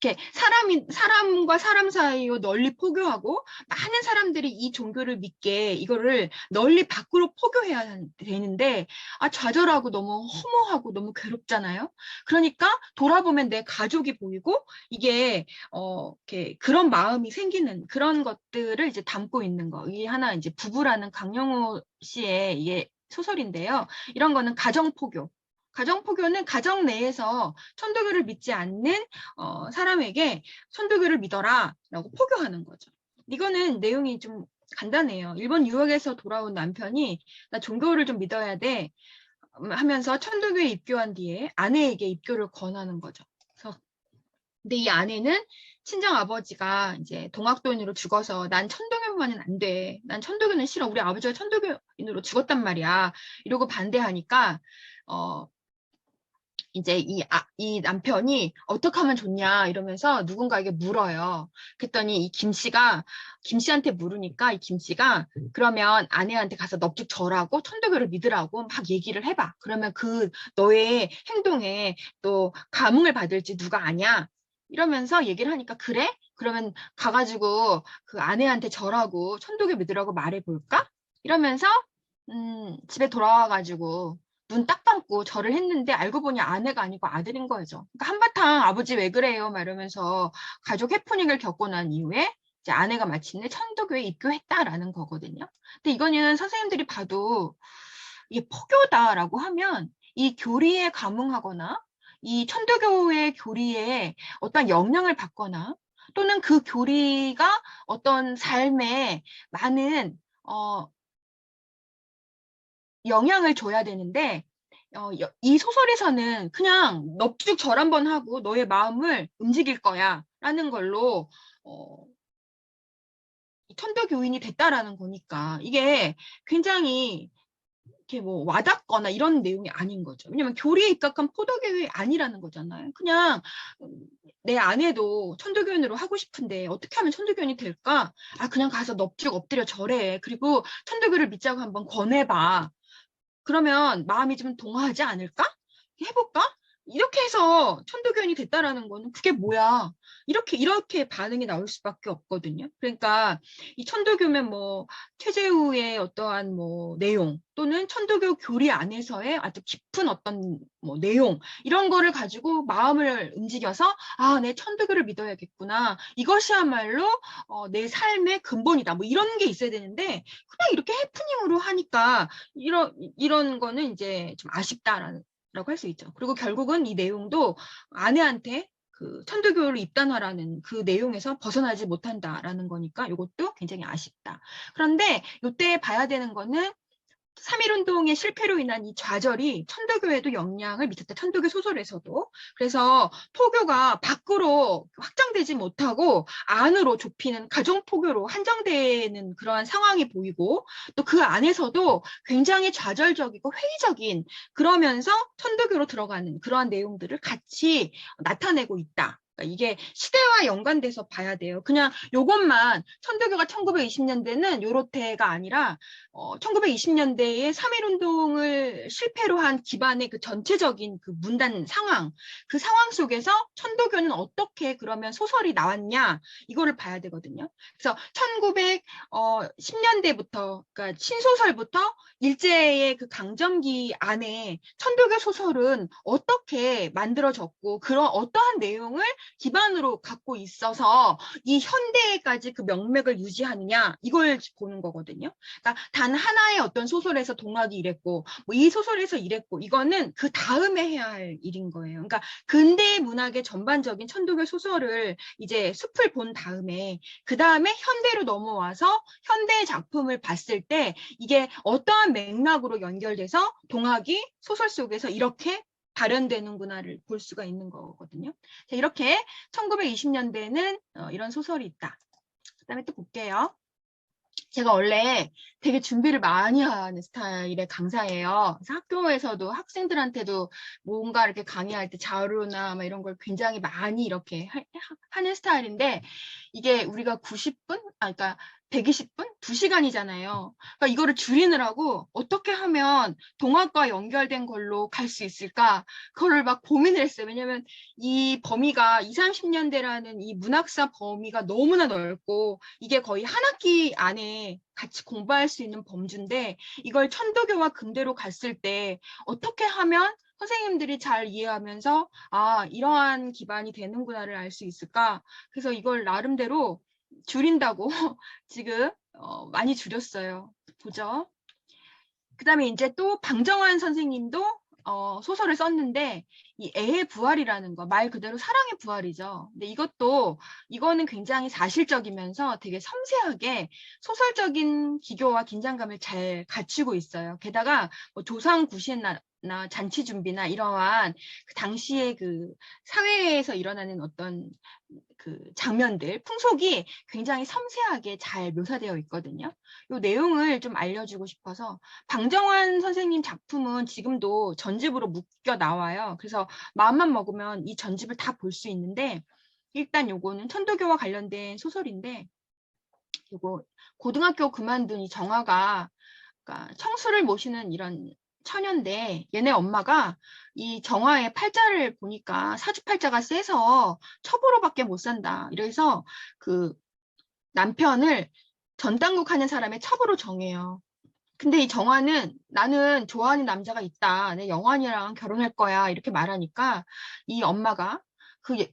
A: 이렇게 사람과 사람 사이로 널리 포교하고 많은 사람들이 이 종교를 믿게 이거를 널리 밖으로 포교해야 되는데 좌절하고 너무 허무하고 너무 괴롭잖아요. 그러니까 돌아보면 내 가족이 보이고 이게 이렇게 그런 마음이 생기는 그런 것들을 이제 담고 있는 거. 이게 하나 이제 부부라는 강영호 씨의 이게 소설인데요. 이런 거는 가정포교. 가정포교는 가정 내에서 천도교를 믿지 않는 사람에게 천도교를 믿어라 라고 포교하는 거죠. 이거는 내용이 좀 간단해요. 일본 유학에서 돌아온 남편이 나 종교를 좀 믿어야 돼 하면서 천도교에 입교한 뒤에 아내에게 입교를 권하는 거죠. 그래서 근데 이 아내는 친정 아버지가 이제 동학도인으로 죽어서 난 천도교만은 안 돼. 난 천도교는 싫어. 우리 아버지가 천도교인으로 죽었단 말이야. 이러고 반대하니까 이제 이 남편이 어떻게 하면 좋냐 이러면서 누군가에게 물어요. 그랬더니 이 김씨한테 물으니까 이 김씨가 그러면 아내한테 가서 넙죽 절하고 천도교를 믿으라고 막 얘기를 해봐. 그러면 그 너의 행동에 또 감흥을 받을지 누가 아냐? 이러면서 얘기를 하니까 그래? 그러면 가가지고 그 아내한테 절하고 천도교 믿으라고 말해볼까? 이러면서 집에 돌아와가지고 눈 딱 감고 절을 했는데 알고 보니 아내가 아니고 아들인 거죠. 그러니까 한바탕 아버지 왜 그래요? 막 이러면서 가족 해프닝을 겪고 난 이후에 이제 아내가 마침내 천도교에 입교했다라는 거거든요. 근데 이거는 선생님들이 봐도 이게 포교다라고 하면 이 교리에 감흥하거나 이 천도교의 교리에 어떤 영향을 받거나 또는 그 교리가 어떤 삶에 많은 영향을 줘야 되는데 이 소설에서는 그냥 넙죽 절 한번 하고 너의 마음을 움직일 거야 라는 걸로 천도교인이 됐다라는 거니까 이게 굉장히 이렇게 뭐 와닿거나 이런 내용이 아닌 거죠. 왜냐면 교리에 입각한 포도교회 아니라는 거잖아요. 그냥 내 아내도 천도교인으로 하고 싶은데 어떻게 하면 천도교인이 될까? 그냥 가서 넙죽 엎드려 절해. 그리고 천도교를 믿자고 한번 권해봐. 그러면 마음이 좀 동하지 않을까? 해볼까? 이렇게 해서 천도교인이 됐다라는 거는 그게 뭐야? 이렇게 반응이 나올 수밖에 없거든요. 그러니까 이 천도교면 뭐 최재우의 어떠한 뭐 내용 또는 천도교 교리 안에서의 아주 깊은 어떤 뭐 내용 이런 거를 가지고 마음을 움직여서 내 천도교를 믿어야겠구나. 이것이야말로 내 삶의 근본이다. 뭐 이런 게 있어야 되는데 그냥 이렇게 해프닝으로 하니까 이런 거는 이제 좀 아쉽다라고 할 수 있죠. 그리고 결국은 이 내용도 아내한테 그 천도교를 입단하라는 그 내용에서 벗어나지 못한다라는 거니까 이것도 굉장히 아쉽다. 그런데 이때 봐야 되는 거는 3.1운동의 실패로 인한 이 좌절이 천도교에도 영향을 미쳤다. 천도교 소설에서도. 그래서 포교가 밖으로 확장되지 못하고 안으로 좁히는 가정포교로 한정되는 그러한 상황이 보이고 또 그 안에서도 굉장히 좌절적이고 회의적인 그러면서 천도교로 들어가는 그러한 내용들을 같이 나타내고 있다. 이게 시대와 연관돼서 봐야 돼요. 그냥 요것만 천도교가 1920년대는 요렇대가 아니라 1920년대에 3.1운동을 실패로 한 기반의 그 전체적인 그 문단 상황, 그 상황 속에서 천도교는 어떻게 그러면 소설이 나왔냐 이거를 봐야 되거든요. 그래서 1910년대부터 그러니까 신소설부터 일제의 그 강점기 안에 천도교 소설은 어떻게 만들어졌고 그런 어떠한 내용을 기반으로 갖고 있어서 이 현대까지 그 명맥을 유지하느냐 이걸 보는 거거든요. 그러니까 단 하나의 어떤 소설에서 동학이 이랬고 뭐 이 소설에서 이랬고 이거는 그 다음에 해야 할 일인 거예요. 그러니까 근대 문학의 전반적인 천도교 소설을 이제 숲을 본 다음에 그 다음에 현대로 넘어와서 현대의 작품을 봤을 때 이게 어떠한 맥락으로 연결돼서 동학이 소설 속에서 이렇게 발현되는구나를 볼 수가 있는 거거든요. 자, 이렇게 1920년대에는 이런 소설이 있다. 그다음에 또 볼게요. 제가 원래 되게 준비를 많이 하는 스타일의 강사예요. 그래서 학교에서도 학생들한테도 뭔가 이렇게 강의할 때 자료나 막 이런 걸 굉장히 많이 이렇게 하는 스타일인데 이게 우리가 90분? 그러니까 120분? 2시간이잖아요. 그러니까 이거를 줄이느라고 어떻게 하면 동학과 연결된 걸로 갈 수 있을까? 그거를 막 고민을 했어요. 왜냐면 이 범위가 20, 30년대라는 이 문학사 범위가 너무나 넓고 이게 거의 한 학기 안에 같이 공부할 수 있는 범주인데 이걸 천도교와 근대로 갔을 때 어떻게 하면 선생님들이 잘 이해하면서 아 이러한 기반이 되는구나를 알 수 있을까? 그래서 이걸 나름대로 줄인다고 지금 많이 줄였어요. 보죠. 그 다음에 이제 또 방정환 선생님도 소설을 썼는데 이 애의 부활이라는 거 말 그대로 사랑의 부활이죠. 근데 이거는 굉장히 사실적이면서 되게 섬세하게 소설적인 기교와 긴장감을 잘 갖추고 있어요. 게다가 뭐 조상구신나 잔치 준비나 이러한 그 당시의 그 사회에서 일어나는 어떤 그 장면들, 풍속이 굉장히 섬세하게 잘 묘사되어 있거든요. 이 내용을 좀 알려주고 싶어서 방정환 선생님 작품은 지금도 전집으로 묶여 나와요. 그래서 마음만 먹으면 이 전집을 다 볼 수 있는데 일단 요거는 천도교와 관련된 소설인데 요거 고등학교 그만둔 이 정화가 그러니까 청수를 모시는 이런 처녀인데 얘네 엄마가 이 정화의 팔자를 보니까 사주팔자가 세서 첩으로밖에 못 산다. 이래서 그 남편을 전당국 하는 사람의 첩으로 정해요. 근데 이 정화는 나는 좋아하는 남자가 있다. 내 영환이랑 결혼할 거야. 이렇게 말하니까 이 엄마가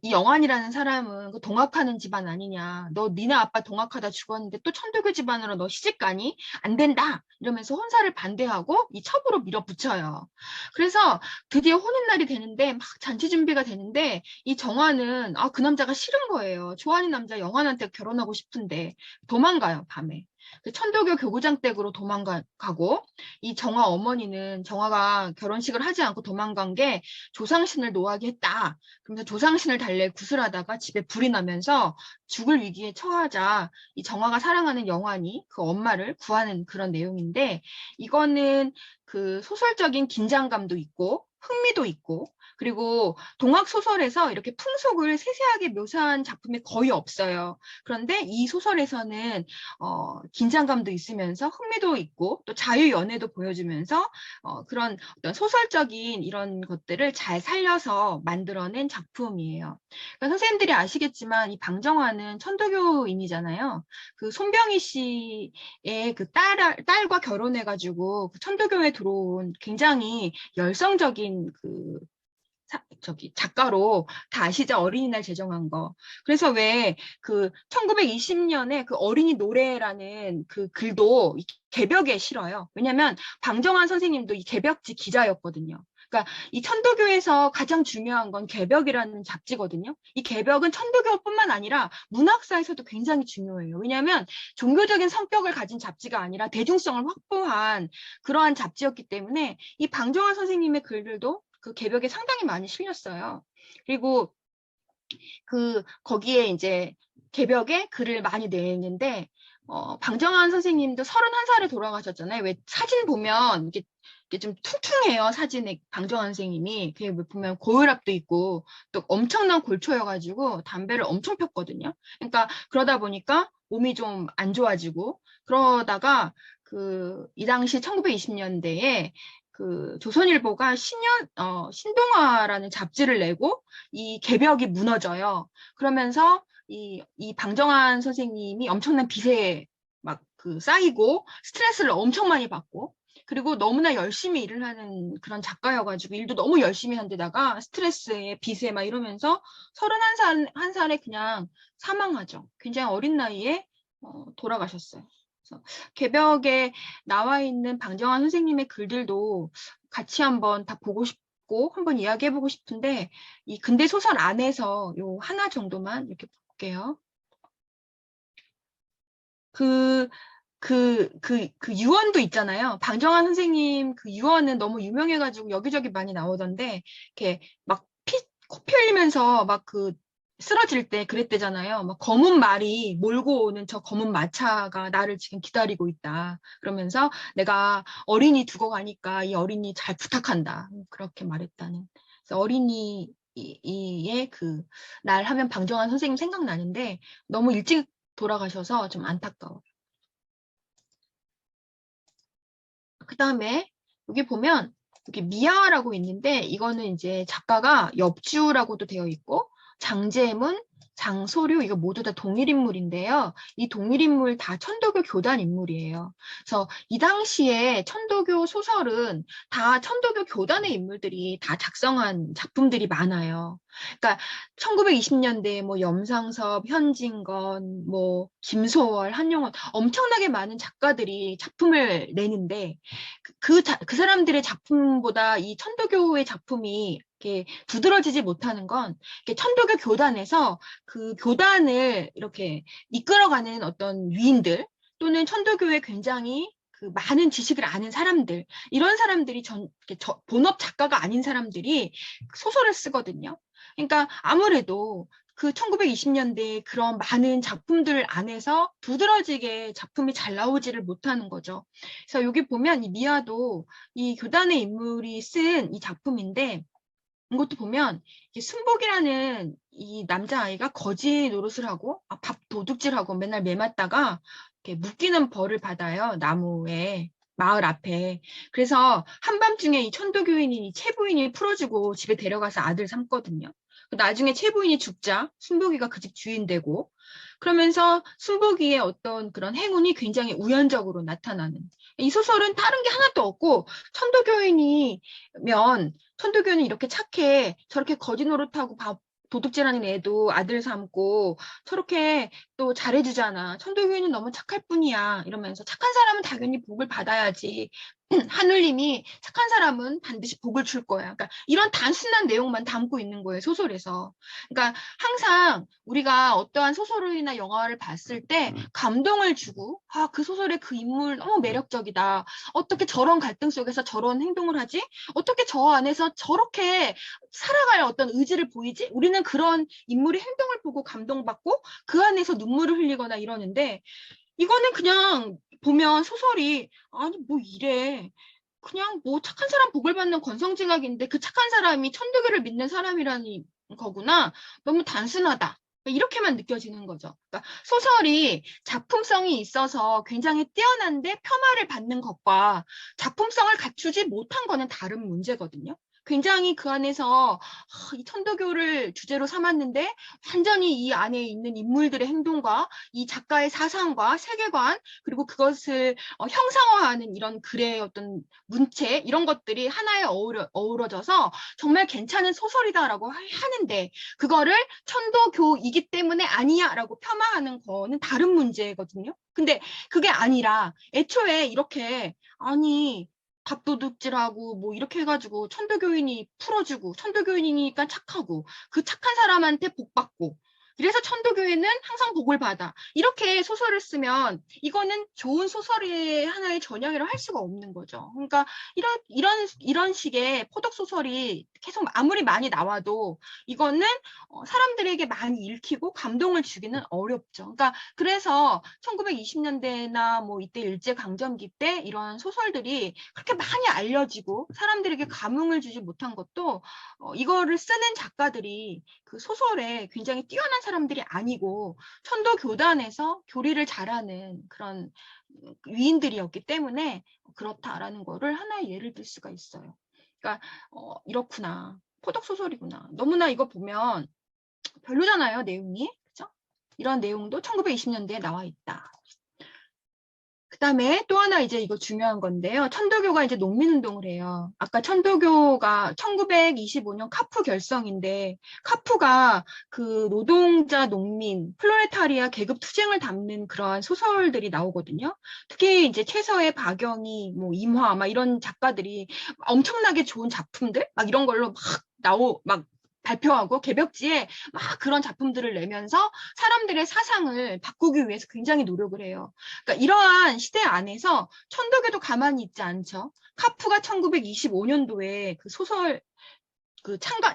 A: 이 영환이라는 사람은 그 동학하는 집안 아니냐. 너 니네 아빠 동학하다 죽었는데 또 천도교 집안으로 너 시집 가니? 안 된다. 이러면서 혼사를 반대하고 이 첩으로 밀어붙여요. 그래서 드디어 혼인 날이 되는데 막 잔치 준비가 되는데 이 정화는 그 남자가 싫은 거예요. 좋아하는 남자 영환한테 결혼하고 싶은데 도망가요, 밤에. 천도교 교구장 댁으로 도망가고 이 정화 어머니는 정화가 결혼식을 하지 않고 도망간 게 조상신을 노하게 했다. 그러면서 조상신을 달래 구슬하다가 집에 불이 나면서 죽을 위기에 처하자 이 정화가 사랑하는 영환이 그 엄마를 구하는 그런 내용인데 이거는 그 소설적인 긴장감도 있고 흥미도 있고 그리고 동학 소설에서 이렇게 풍속을 세세하게 묘사한 작품이 거의 없어요. 그런데 이 소설에서는 긴장감도 있으면서 흥미도 있고 또 자유 연애도 보여주면서 그런 어떤 소설적인 이런 것들을 잘 살려서 만들어낸 작품이에요. 그러니까 선생님들이 아시겠지만 이 방정환은 천도교인이잖아요. 그 손병희 씨의 그 딸과 결혼해가지고 그 천도교에 들어온 굉장히 열성적인 그 작가로 다 아시죠? 어린이날 제정한 거. 그래서 왜 그 1920년에 그 어린이 노래라는 그 글도 개벽에 실어요. 왜냐면 방정환 선생님도 이 개벽지 기자였거든요. 그러니까 이 천도교에서 가장 중요한 건 개벽이라는 잡지거든요. 이 개벽은 천도교뿐만 아니라 문학사에서도 굉장히 중요해요. 왜냐하면 종교적인 성격을 가진 잡지가 아니라 대중성을 확보한 그러한 잡지였기 때문에 이 방정환 선생님의 글들도 그 개벽에 상당히 많이 실렸어요. 그리고 거기에 이제 개벽에 글을 많이 내는데 방정환 선생님도 31살에 돌아가셨잖아요. 왜 사진 보면 이게 좀 퉁퉁해요. 사진에 방정환 선생님이. 보면 고혈압도 있고 또 엄청난 골초여가지고 담배를 엄청 폈거든요. 그러니까 그러다 보니까 몸이 좀 안 좋아지고 그러다가 이 당시 1920년대에 그 조선일보가 신동아라는 잡지를 내고 이 개벽이 무너져요. 그러면서 이 방정환 선생님이 엄청난 빚에 막 쌓이고 스트레스를 엄청 많이 받고 그리고 너무나 열심히 일을 하는 그런 작가여가지고 일도 너무 열심히 한 데다가 스트레스에 빚에 막 이러면서 31살에 그냥 사망하죠. 굉장히 어린 나이에 돌아가셨어요. 그래서 개벽에 나와 있는 방정환 선생님의 글들도 같이 한번 다 보고 싶고 한번 이야기해보고 싶은데 이 근대 소설 안에서 요 하나 정도만 이렇게 볼게요. 그 유언도 있잖아요. 방정환 선생님 그 유언은 너무 유명해가지고 여기저기 많이 나오던데, 이렇게 막 코 흘리면서 막 그 쓰러질 때 그랬대잖아요. 막 검은 말이 몰고 오는 저 검은 마차가 나를 지금 기다리고 있다. 그러면서 내가 어린이 두고 가니까 이 어린이 잘 부탁한다. 그렇게 말했다는. 그래서 어린이의 그 날 하면 방정환 선생님 생각나는데 너무 일찍 돌아가셔서 좀 안타까워요. 그 다음에 여기 보면 여기 미아라고 있는데 이거는 이제 작가가 엽주라고도 되어 있고 장제문, 장소류 이거 모두 다 동일 인물인데요. 이 동일 인물 다 천도교 교단 인물이에요. 그래서 이 당시에 천도교 소설은 다 천도교 교단의 인물들이 다 작성한 작품들이 많아요. 그러니까 1920년대에 뭐 염상섭, 현진건, 뭐 김소월, 한용원 엄청나게 많은 작가들이 작품을 내는데 그 사람들의 작품보다 이 천도교의 작품이 이렇게 두드러지지 못하는 건 천도교 교단에서 그 교단을 이렇게 이끌어가는 어떤 위인들 또는 천도교에 굉장히 그 많은 지식을 아는 사람들 이런 사람들이 본업 작가가 아닌 사람들이 소설을 쓰거든요. 그러니까 아무래도 그 1920년대에 그런 많은 작품들 안에서 두드러지게 작품이 잘 나오지를 못하는 거죠. 그래서 여기 보면 이 미아도 이 교단의 인물이 쓴 이 작품인데 이것도 보면 순복이라는 이 남자아이가 거지 노릇을 하고 밥 도둑질하고 맨날 매 맞다가 이렇게 묶이는 벌을 받아요. 나무에. 마을 앞에. 그래서 한밤중에 이 천도교인이 최부인이 풀어주고 집에 데려가서 아들 삼거든요. 나중에 최부인이 죽자 순복이가 그 집 주인 되고 그러면서 순복이의 어떤 그런 행운이 굉장히 우연적으로 나타나는 이 소설은 다른 게 하나도 없고 천도교인은 이렇게 착해 저렇게 거지 노릇하고 도둑질하는 애도 아들 삼고 저렇게 또 잘해주잖아. 천도교인은 너무 착할 뿐이야. 이러면서 착한 사람은 당연히 복을 받아야지. 하늘님이 착한 사람은 반드시 복을 줄 거야. 그러니까 이런 단순한 내용만 담고 있는 거예요, 소설에서. 그러니까 항상 우리가 어떠한 소설이나 영화를 봤을 때 감동을 주고, 그 소설의 그 인물 너무 매력적이다. 어떻게 저런 갈등 속에서 저런 행동을 하지? 어떻게 저 안에서 저렇게 살아갈 어떤 의지를 보이지? 우리는 그런 인물의 행동을 보고 감동받고 그 안에서 눈물을 흘리거나 이러는데 이거는 그냥 보면 소설이 아니 뭐 이래 그냥 뭐 착한 사람 복을 받는 권성징악인데 그 착한 사람이 천도교를 믿는 사람이라는 거구나. 너무 단순하다. 이렇게만 느껴지는 거죠. 그러니까 소설이 작품성이 있어서 굉장히 뛰어난데 폄하를 받는 것과 작품성을 갖추지 못한 거는 다른 문제거든요. 굉장히 그 안에서 이 천도교를 주제로 삼았는데 완전히 이 안에 있는 인물들의 행동과 이 작가의 사상과 세계관 그리고 그것을 형상화하는 이런 글의 어떤 문체 이런 것들이 하나에 어우러져서 정말 괜찮은 소설이다라고 하는데 그거를 천도교이기 때문에 아니야라고 폄하하는 거는 다른 문제거든요. 근데 그게 아니라 애초에 이렇게 아니 밥도둑질하고 뭐 이렇게 해가지고 천도교인이 풀어주고 천도교인이니까 착하고 그 착한 사람한테 복 받고 그래서 천도교회는 항상 복을 받아. 이렇게 소설을 쓰면 이거는 좋은 소설의 하나의 전형이라고 할 수가 없는 거죠. 그러니까 이런 식의 포독 소설이 계속 아무리 많이 나와도 이거는 사람들에게 많이 읽히고 감동을 주기는 어렵죠. 그러니까 그래서 1920년대나 뭐 이때 일제강점기 때 이런 소설들이 그렇게 많이 알려지고 사람들에게 감흥을 주지 못한 것도 이거를 쓰는 작가들이 그 소설에 굉장히 뛰어난 사람들이 아니고 천도 교단에서 교리를 잘하는 그런 위인들이었기 때문에 그렇다라는 거를 하나의 예를 들 수가 있어요. 그러니까 이렇구나. 포독 소설이구나. 너무나 이거 보면 별로잖아요, 내용이. 그죠? 이런 내용도 1920년대에 나와 있다. 그다음에 또 하나 이제 이거 중요한 건데요. 천도교가 이제 농민운동을 해요. 아까 천도교가 1925년 카푸 결성인데 카푸가 그 노동자, 농민, 플로레타리아 계급 투쟁을 담는 그러한 소설들이 나오거든요. 특히 이제 최서의 박영희, 뭐 임화 막 이런 작가들이 엄청나게 좋은 작품들 막 이런 걸로 막 발표하고 개벽지에 막 그런 작품들을 내면서 사람들의 사상을 바꾸기 위해서 굉장히 노력을 해요. 그러니까 이러한 시대 안에서 천도교도 가만히 있지 않죠. 카프가 1925년도에 그 소설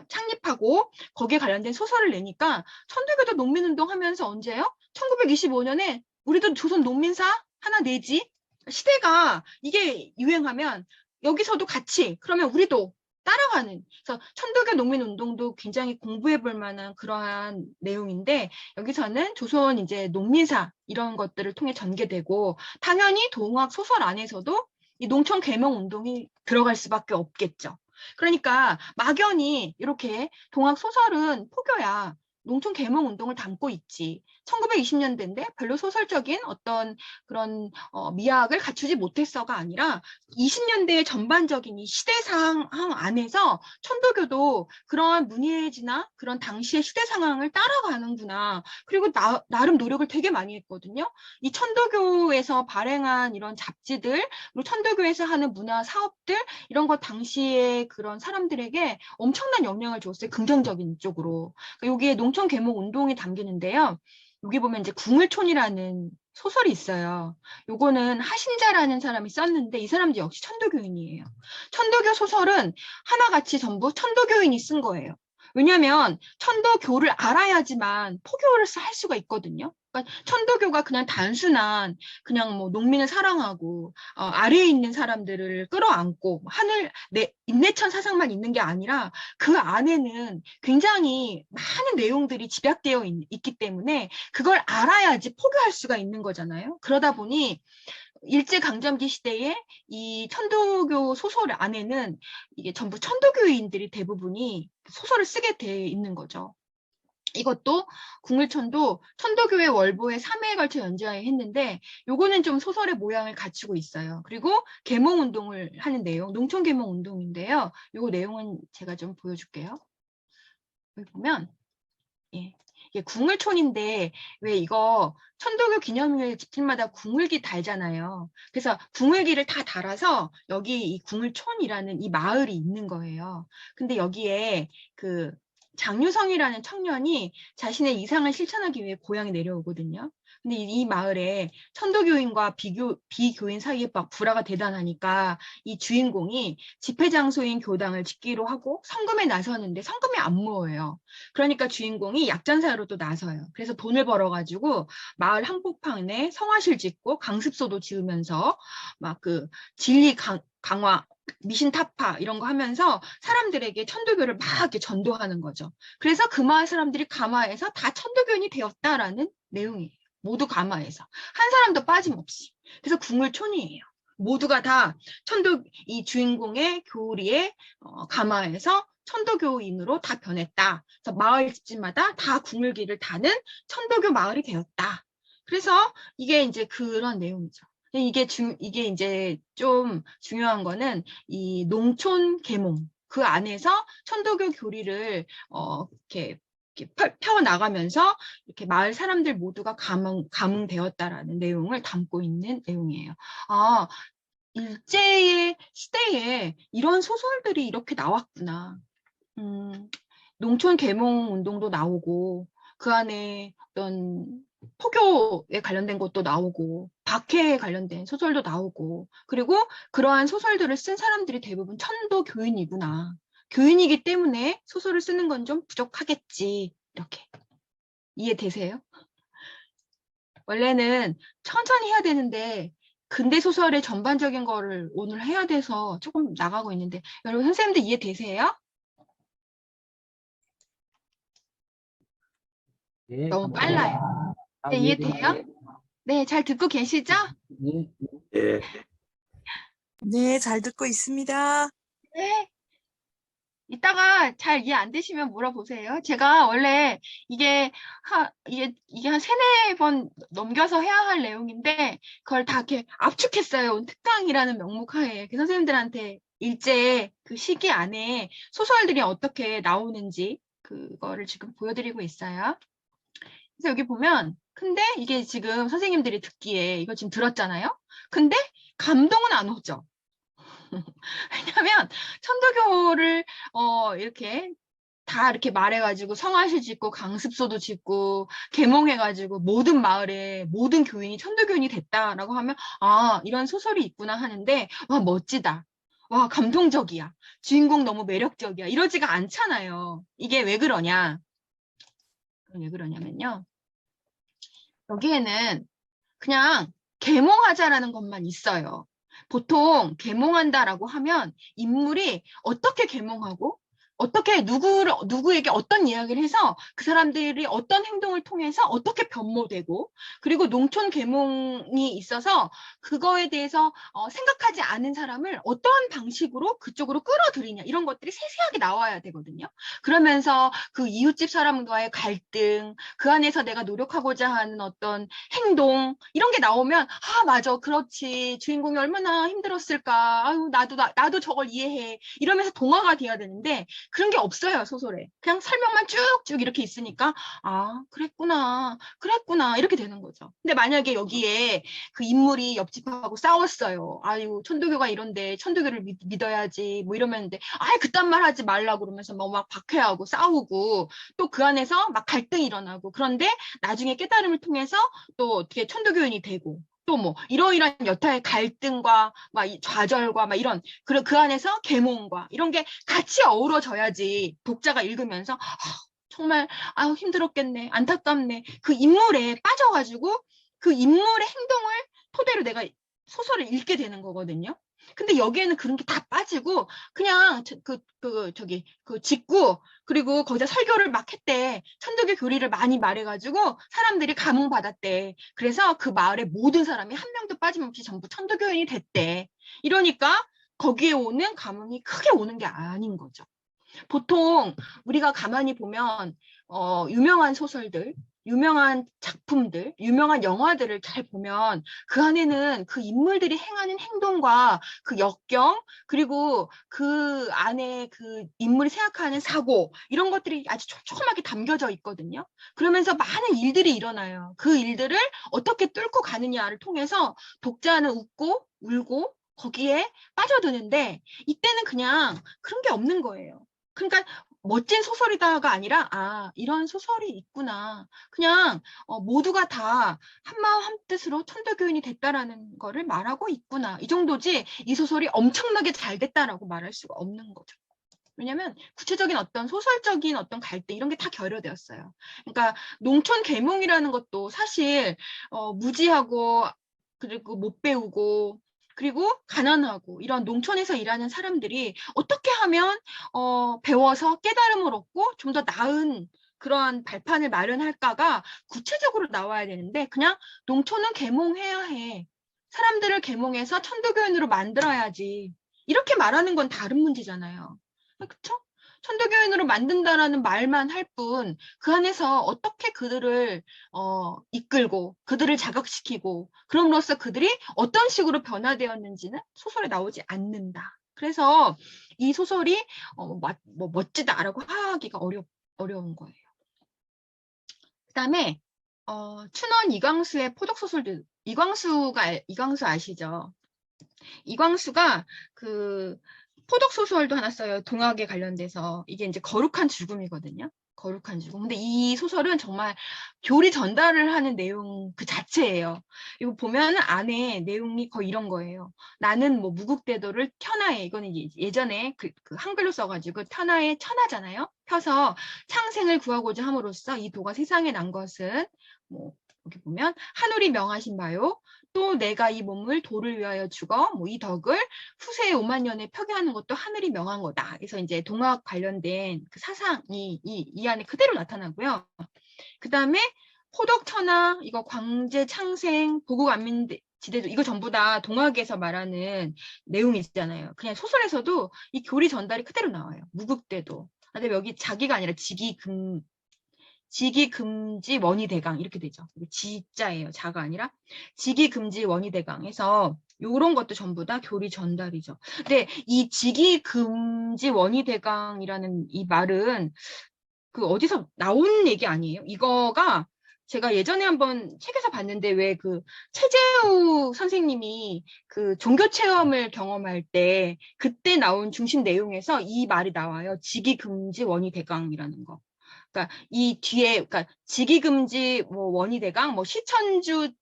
A: 창립하고 거기에 관련된 소설을 내니까 천도교도 농민운동 하면서 언제요? 1925년에 우리도 조선 농민사 하나 내지? 시대가 이게 유행하면 여기서도 같이 그러면 우리도 따라가는. 그래서 천도교 농민운동도 굉장히 공부해 볼 만한 그러한 내용인데 여기서는 조선 이제 농민사 이런 것들을 통해 전개되고 당연히 동학 소설 안에서도 이 농촌 계몽 운동이 들어갈 수밖에 없겠죠. 그러니까 막연히 이렇게 동학 소설은 포교야. 농촌 계몽 운동을 담고 있지. 1920년대인데 별로 소설적인 어떤 그런 미학을 갖추지 못했어가 아니라 20년대의 전반적인 이 시대 상황 안에서 천도교도 그러한 문예지나 그런 당시의 시대 상황을 따라가는구나. 그리고 나름 노력을 되게 많이 했거든요. 이 천도교에서 발행한 이런 잡지들, 그리고 천도교에서 하는 문화 사업들 이런 거 당시에 그런 사람들에게 엄청난 영향을 줬어요. 긍정적인 쪽으로. 여기에 농촌 계몽 운동이 담기는데요. 여기 보면 이제 궁을촌이라는 소설이 있어요. 요거는 하신자라는 사람이 썼는데 이 사람도 역시 천도교인이에요. 천도교 소설은 하나같이 전부 천도교인이 쓴 거예요. 왜냐하면 천도교를 알아야지만 포교를 할 수가 있거든요. 그러니까 천도교가 그냥 단순한 그냥 뭐 농민을 사랑하고 아래에 있는 사람들을 끌어안고 인내천 사상만 있는 게 아니라 그 안에는 굉장히 많은 내용들이 집약되어 있기 때문에 그걸 알아야지 포교할 수가 있는 거잖아요. 그러다 보니 일제강점기 시대에 이 천도교 소설 안에는 이게 전부 천도교인들이 대부분이 소설을 쓰게 돼 있는 거죠. 이것도 궁을천도 천도교의 월보에 3회에 걸쳐 연재했는데 요거는 좀 소설의 모양을 갖추고 있어요. 그리고 계몽운동을 하는 내용, 농촌 계몽운동인데요. 요거 내용은 제가 좀 보여줄게요. 여기 보면 예. 이게 궁을촌인데 왜 이거 천도교 기념일 집집마다 궁을기 달잖아요. 그래서 궁을기를 다 달아서 여기 이 궁을촌이라는 이 마을이 있는 거예요. 근데 여기에 그 장유성이라는 청년이 자신의 이상을 실천하기 위해 고향에 내려오거든요. 근데 이 마을에 천도교인과 비교인 사이에 막 불화가 대단하니까 이 주인공이 집회 장소인 교당을 짓기로 하고 성금에 나서는데 성금이 안 모여요. 그러니까 주인공이 약전사로 또 나서요. 그래서 돈을 벌어가지고 마을 한복판에 성화실 짓고 강습소도 지으면서 막 그 진리 강화 미신 타파 이런 거 하면서 사람들에게 천도교를 막 이렇게 전도하는 거죠. 그래서 그 마을 사람들이 가마에서 다 천도교인이 되었다라는 내용이에요. 모두 가마에서 한 사람도 빠짐없이. 그래서 궁을촌이에요. 모두가 다 이 주인공의 교리의 가마에서 천도교인으로 다 변했다. 그래서 마을 집집마다 다 궁을기를 다는 천도교 마을이 되었다. 그래서 이게 이제 그런 내용이죠. 이게 이제 좀 중요한 거는 이 농촌 계몽 그 안에서 천도교 교리를 이렇게 펴 나가면서 이렇게 마을 사람들 모두가 감흥되었다라는 내용을 담고 있는 내용이에요. 아, 일제의 시대에 이런 소설들이 이렇게 나왔구나. 농촌 계몽 운동도 나오고 그 안에 어떤 포교에 관련된 것도 나오고 박해에 관련된 소설도 나오고 그리고 그러한 소설들을 쓴 사람들이 대부분 천도 교인이구나. 교인이기 때문에 소설을 쓰는 건 좀 부족하겠지. 이렇게 이해되세요? 원래는 천천히 해야 되는데 근대 소설의 전반적인 거를 오늘 해야 돼서 조금 나가고 있는데 여러분 선생님들 이해되세요?
B: 네,
A: 너무 빨라요. 네, 이해돼요? 네, 잘 듣고 계시죠?
B: 네.
C: 네, 잘 듣고 있습니다.
A: 네. 이따가 잘 이해 안 되시면 물어보세요. 제가 원래 이게 한 세네 번 넘겨서 해야 할 내용인데, 그걸 다 이렇게 압축했어요. 특강이라는 명목 하에. 그 선생님들한테 일제 그 시기 안에 소설들이 어떻게 나오는지, 그거를 지금 보여드리고 있어요. 그래서 여기 보면, 근데 이게 지금 선생님들이 듣기에 이거 지금 들었잖아요? 근데 감동은 안 오죠. 왜냐면 천도교를 이렇게 다 이렇게 말해가지고 성화실 짓고 강습소도 짓고 계몽해가지고 모든 마을에 모든 교인이 천도교인이 됐다라고 하면 아 이런 소설이 있구나 하는데 와 멋지다. 와 감동적이야. 주인공 너무 매력적이야. 이러지가 않잖아요. 이게 왜 그러냐? 왜 그러냐면요. 여기에는 그냥 계몽하자라는 것만 있어요. 보통 계몽한다라고 하면 인물이 어떻게 계몽하고 어떻게 누구에게 어떤 이야기를 해서 그 사람들이 어떤 행동을 통해서 어떻게 변모되고 그리고 농촌 계몽이 있어서 그거에 대해서 생각하지 않은 사람을 어떠한 방식으로 그쪽으로 끌어들이냐 이런 것들이 세세하게 나와야 되거든요. 그러면서 그 이웃집 사람과의 갈등 그 안에서 내가 노력하고자 하는 어떤 행동 이런 게 나오면 아 맞아 그렇지 주인공이 얼마나 힘들었을까 아유 나도 저걸 이해해 이러면서 동화가 돼야 되는데 그런 게 없어요 소설에 그냥 설명만 쭉쭉 이렇게 있으니까 아 그랬구나 이렇게 되는 거죠. 근데 만약에 여기에 그 인물이 옆집하고 싸웠어요. 아유 천도교가 이런데 천도교를 믿어야지 뭐 이러면 아 그딴 말 하지 말라 그러면서 막 박해하고 싸우고 또 그 안에서 막 갈등이 일어나고 그런데 나중에 깨달음을 통해서 또 어떻게 천도교인이 되고 또 뭐 이러이러한 여타의 갈등과 막 좌절과 막 이런 그 안에서 계몽과 이런 게 같이 어우러져야지 독자가 읽으면서 정말 아유 힘들었겠네 안타깝네 그 인물에 빠져가지고 그 인물의 행동을 토대로 내가 소설을 읽게 되는 거거든요. 근데 여기에는 그런 게 다 빠지고 그냥 그 직구 그리고 거기다 설교를 막 했대. 천주교 교리를 많이 말해가지고 사람들이 감흥받았대. 그래서 그 마을의 모든 사람이 한 명도 빠짐없이 전부 천주교인이 됐대. 이러니까 거기에 오는 감흥이 크게 오는 게 아닌 거죠. 보통 우리가 가만히 보면 유명한 소설들, 유명한 작품들, 유명한 영화들을 잘 보면 그 안에는 그 인물들이 행하는 행동과 그 역경, 그리고 그 안에 그 인물이 생각하는 사고, 이런 것들이 아주 촘촘하게 담겨져 있거든요. 그러면서 많은 일들이 일어나요. 그 일들을 어떻게 뚫고 가느냐를 통해서 독자는 웃고, 울고, 거기에 빠져드는데, 이때는 그냥 그런 게 없는 거예요. 그러니까 멋진 소설이다가 아니라 아 이런 소설이 있구나. 그냥 모두가 다 한마음 한뜻으로 천도교인이 됐다라는 거를 말하고 있구나. 이 정도지 이 소설이 엄청나게 잘 됐다라고 말할 수가 없는 거죠. 왜냐면 구체적인 어떤 소설적인 어떤 갈등 이런 게 다 결여되었어요. 그러니까 농촌 계몽이라는 것도 사실 무지하고 그리고 못 배우고 그리고 가난하고 이런 농촌에서 일하는 사람들이 어떻게 하면 배워서 깨달음을 얻고 좀 더 나은 그러한 발판을 마련할까가 구체적으로 나와야 되는데 그냥 농촌은 계몽해야 해. 사람들을 계몽해서 천도교인으로 만들어야지. 이렇게 말하는 건 다른 문제잖아요. 그쵸? 천도교인으로 만든다라는 말만 할 뿐, 그 안에서 어떻게 그들을, 이끌고, 그들을 자극시키고, 그럼으로써 그들이 어떤 식으로 변화되었는지는 소설에 나오지 않는다. 그래서 이 소설이, 멋지다라고 하기가 어려운 거예요. 그 다음에, 춘원 이광수의 포독소설들, 이광수 아시죠? 이광수가 그 포독 소설도 하나 써요. 동학에 관련돼서. 이게 이제 거룩한 죽음이거든요. 거룩한 죽음. 근데 이 소설은 정말 교리 전달을 하는 내용 그 자체예요. 이거 보면 안에 내용이 거의 이런 거예요. 나는 뭐 무국대도를 편하에, 이거는 예전에 그 한글로 써가지고 편하에 천하잖아요. 펴서 창생을 구하고자 함으로써 이 도가 세상에 난 것은 뭐 여기 보면 하늘이 명하신 바요. 또 내가 이 몸을 도를 위하여 죽어 뭐 이 덕을 후세에 5만 년에 표기하는 것도 하늘이 명한 거다. 그래서 이제 동학 관련된 그 사상이 이 안에 그대로 나타나고요. 그 다음에 호덕천하 이거 광제 창생 보국 안민대 지대도 이거 전부 다 동학에서 말하는 내용이잖아요. 그냥 소설에서도 이 교리 전달이 그대로 나와요. 무극대도. 근데 여기 자기가 아니라 직이금지 원희대강 이렇게 되죠. 지자예요. 자가 아니라 직이금지 원희대강에서 요런 것도 전부 다 교리 전달이죠. 근데 이 직이금지 원희대강이라는 이 말은 그 어디서 나온 얘기 아니에요? 이거가 제가 예전에 한번 책에서 봤는데 왜 그 최재우 선생님이 그 종교 체험을 경험할 때 그때 나온 중심 내용에서 이 말이 나와요. 직이금지 원희대강이라는 거. 그러니까 이 뒤에 그러니까 직이금지 뭐 원희대강 뭐 시천주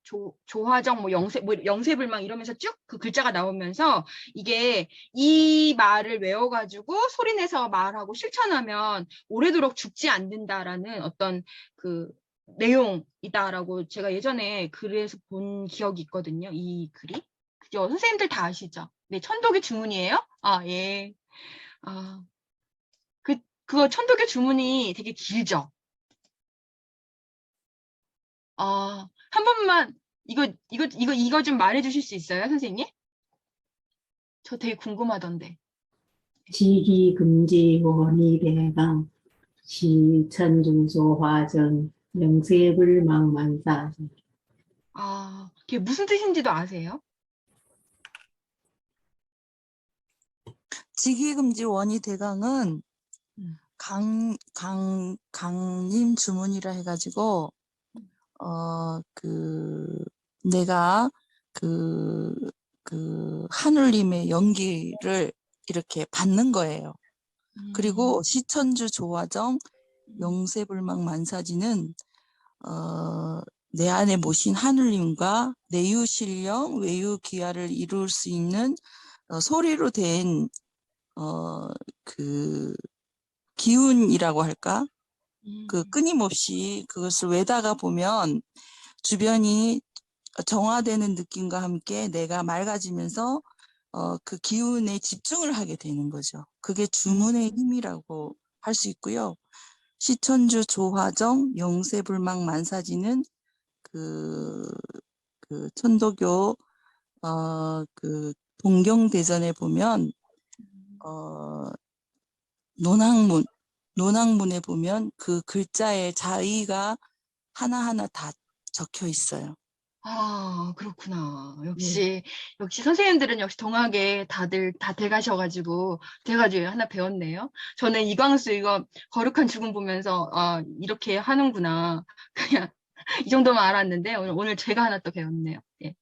A: 조화정 뭐 영세불망 이러면서 쭉 그 글자가 나오면서 이게 이 말을 외워가지고 소리내서 말하고 실천하면 오래도록 죽지 않는다라는 어떤 그 내용이다라고 제가 예전에 글에서 본 기억이 있거든요. 이 글이. 그죠? 선생님들 다 아시죠? 네, 천독의 주문이에요? 아, 예. 아, 그거 천독의 주문이 되게 길죠? 아, 한 번만 이거 좀 말해 주실 수 있어요, 선생님? 저 되게 궁금하던데.
B: 지기금지 원희대강 시천중소화정 명세불망만사.
A: 아, 그게 무슨 뜻인지도 아세요?
C: 직위금지 원희 대강은
A: 음.
C: 강림 주문이라 해가지고 내가 하늘님의 연기를 이렇게 받는 거예요. 그리고 시천주 조화정 영세불망 만사지는 내 안에 모신 하늘님과 내유신령 외유기하를 이룰 수 있는 소리로 된 기운이라고 할까? 끊임없이 그것을 외다가 보면 주변이 정화되는 느낌과 함께 내가 맑아지면서 그 기운에 집중을 하게 되는 거죠. 그게 주문의 힘이라고 할 수 있고요. 시천주 조화정 영세불망 만사지는 그 천도교 동경대전에 보면 논학문에 보면 그 글자의 자의가 하나하나 다 적혀 있어요.
A: 아, 그렇구나. 역시 선생님들은 역시 동학에 다들 다 돼가셔가지고 하나 배웠네요. 저는 이광수 이거 거룩한 죽음 보면서 아, 이렇게 하는구나. 그냥 이 정도만 알았는데 오늘 제가 하나 또 배웠네요. 예.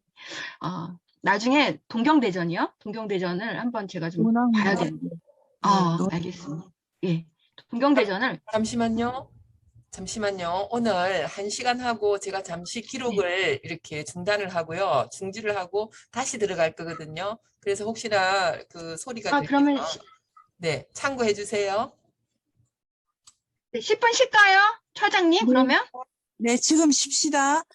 A: 아, 나중에 동경대전이요? 동경대전을 한번 제가 좀
C: 논학문.
A: 봐야겠네요.
C: 네,
A: 아, 알겠습니다. 예. 동경대전을
D: 잠시만요. 잠시만요. 오늘 1시간 하고 제가 잠시 기록을 이렇게 중단을 하고요. 중지를 하고 다시 들어갈 거거든요. 그래서 혹시나 그 소리가
A: 그러면
D: 들리면 네, 참고해 주세요.
A: 네, 10분 쉴까요? 처장님,
C: 네.
A: 그러면?
C: 네, 지금 쉽시다.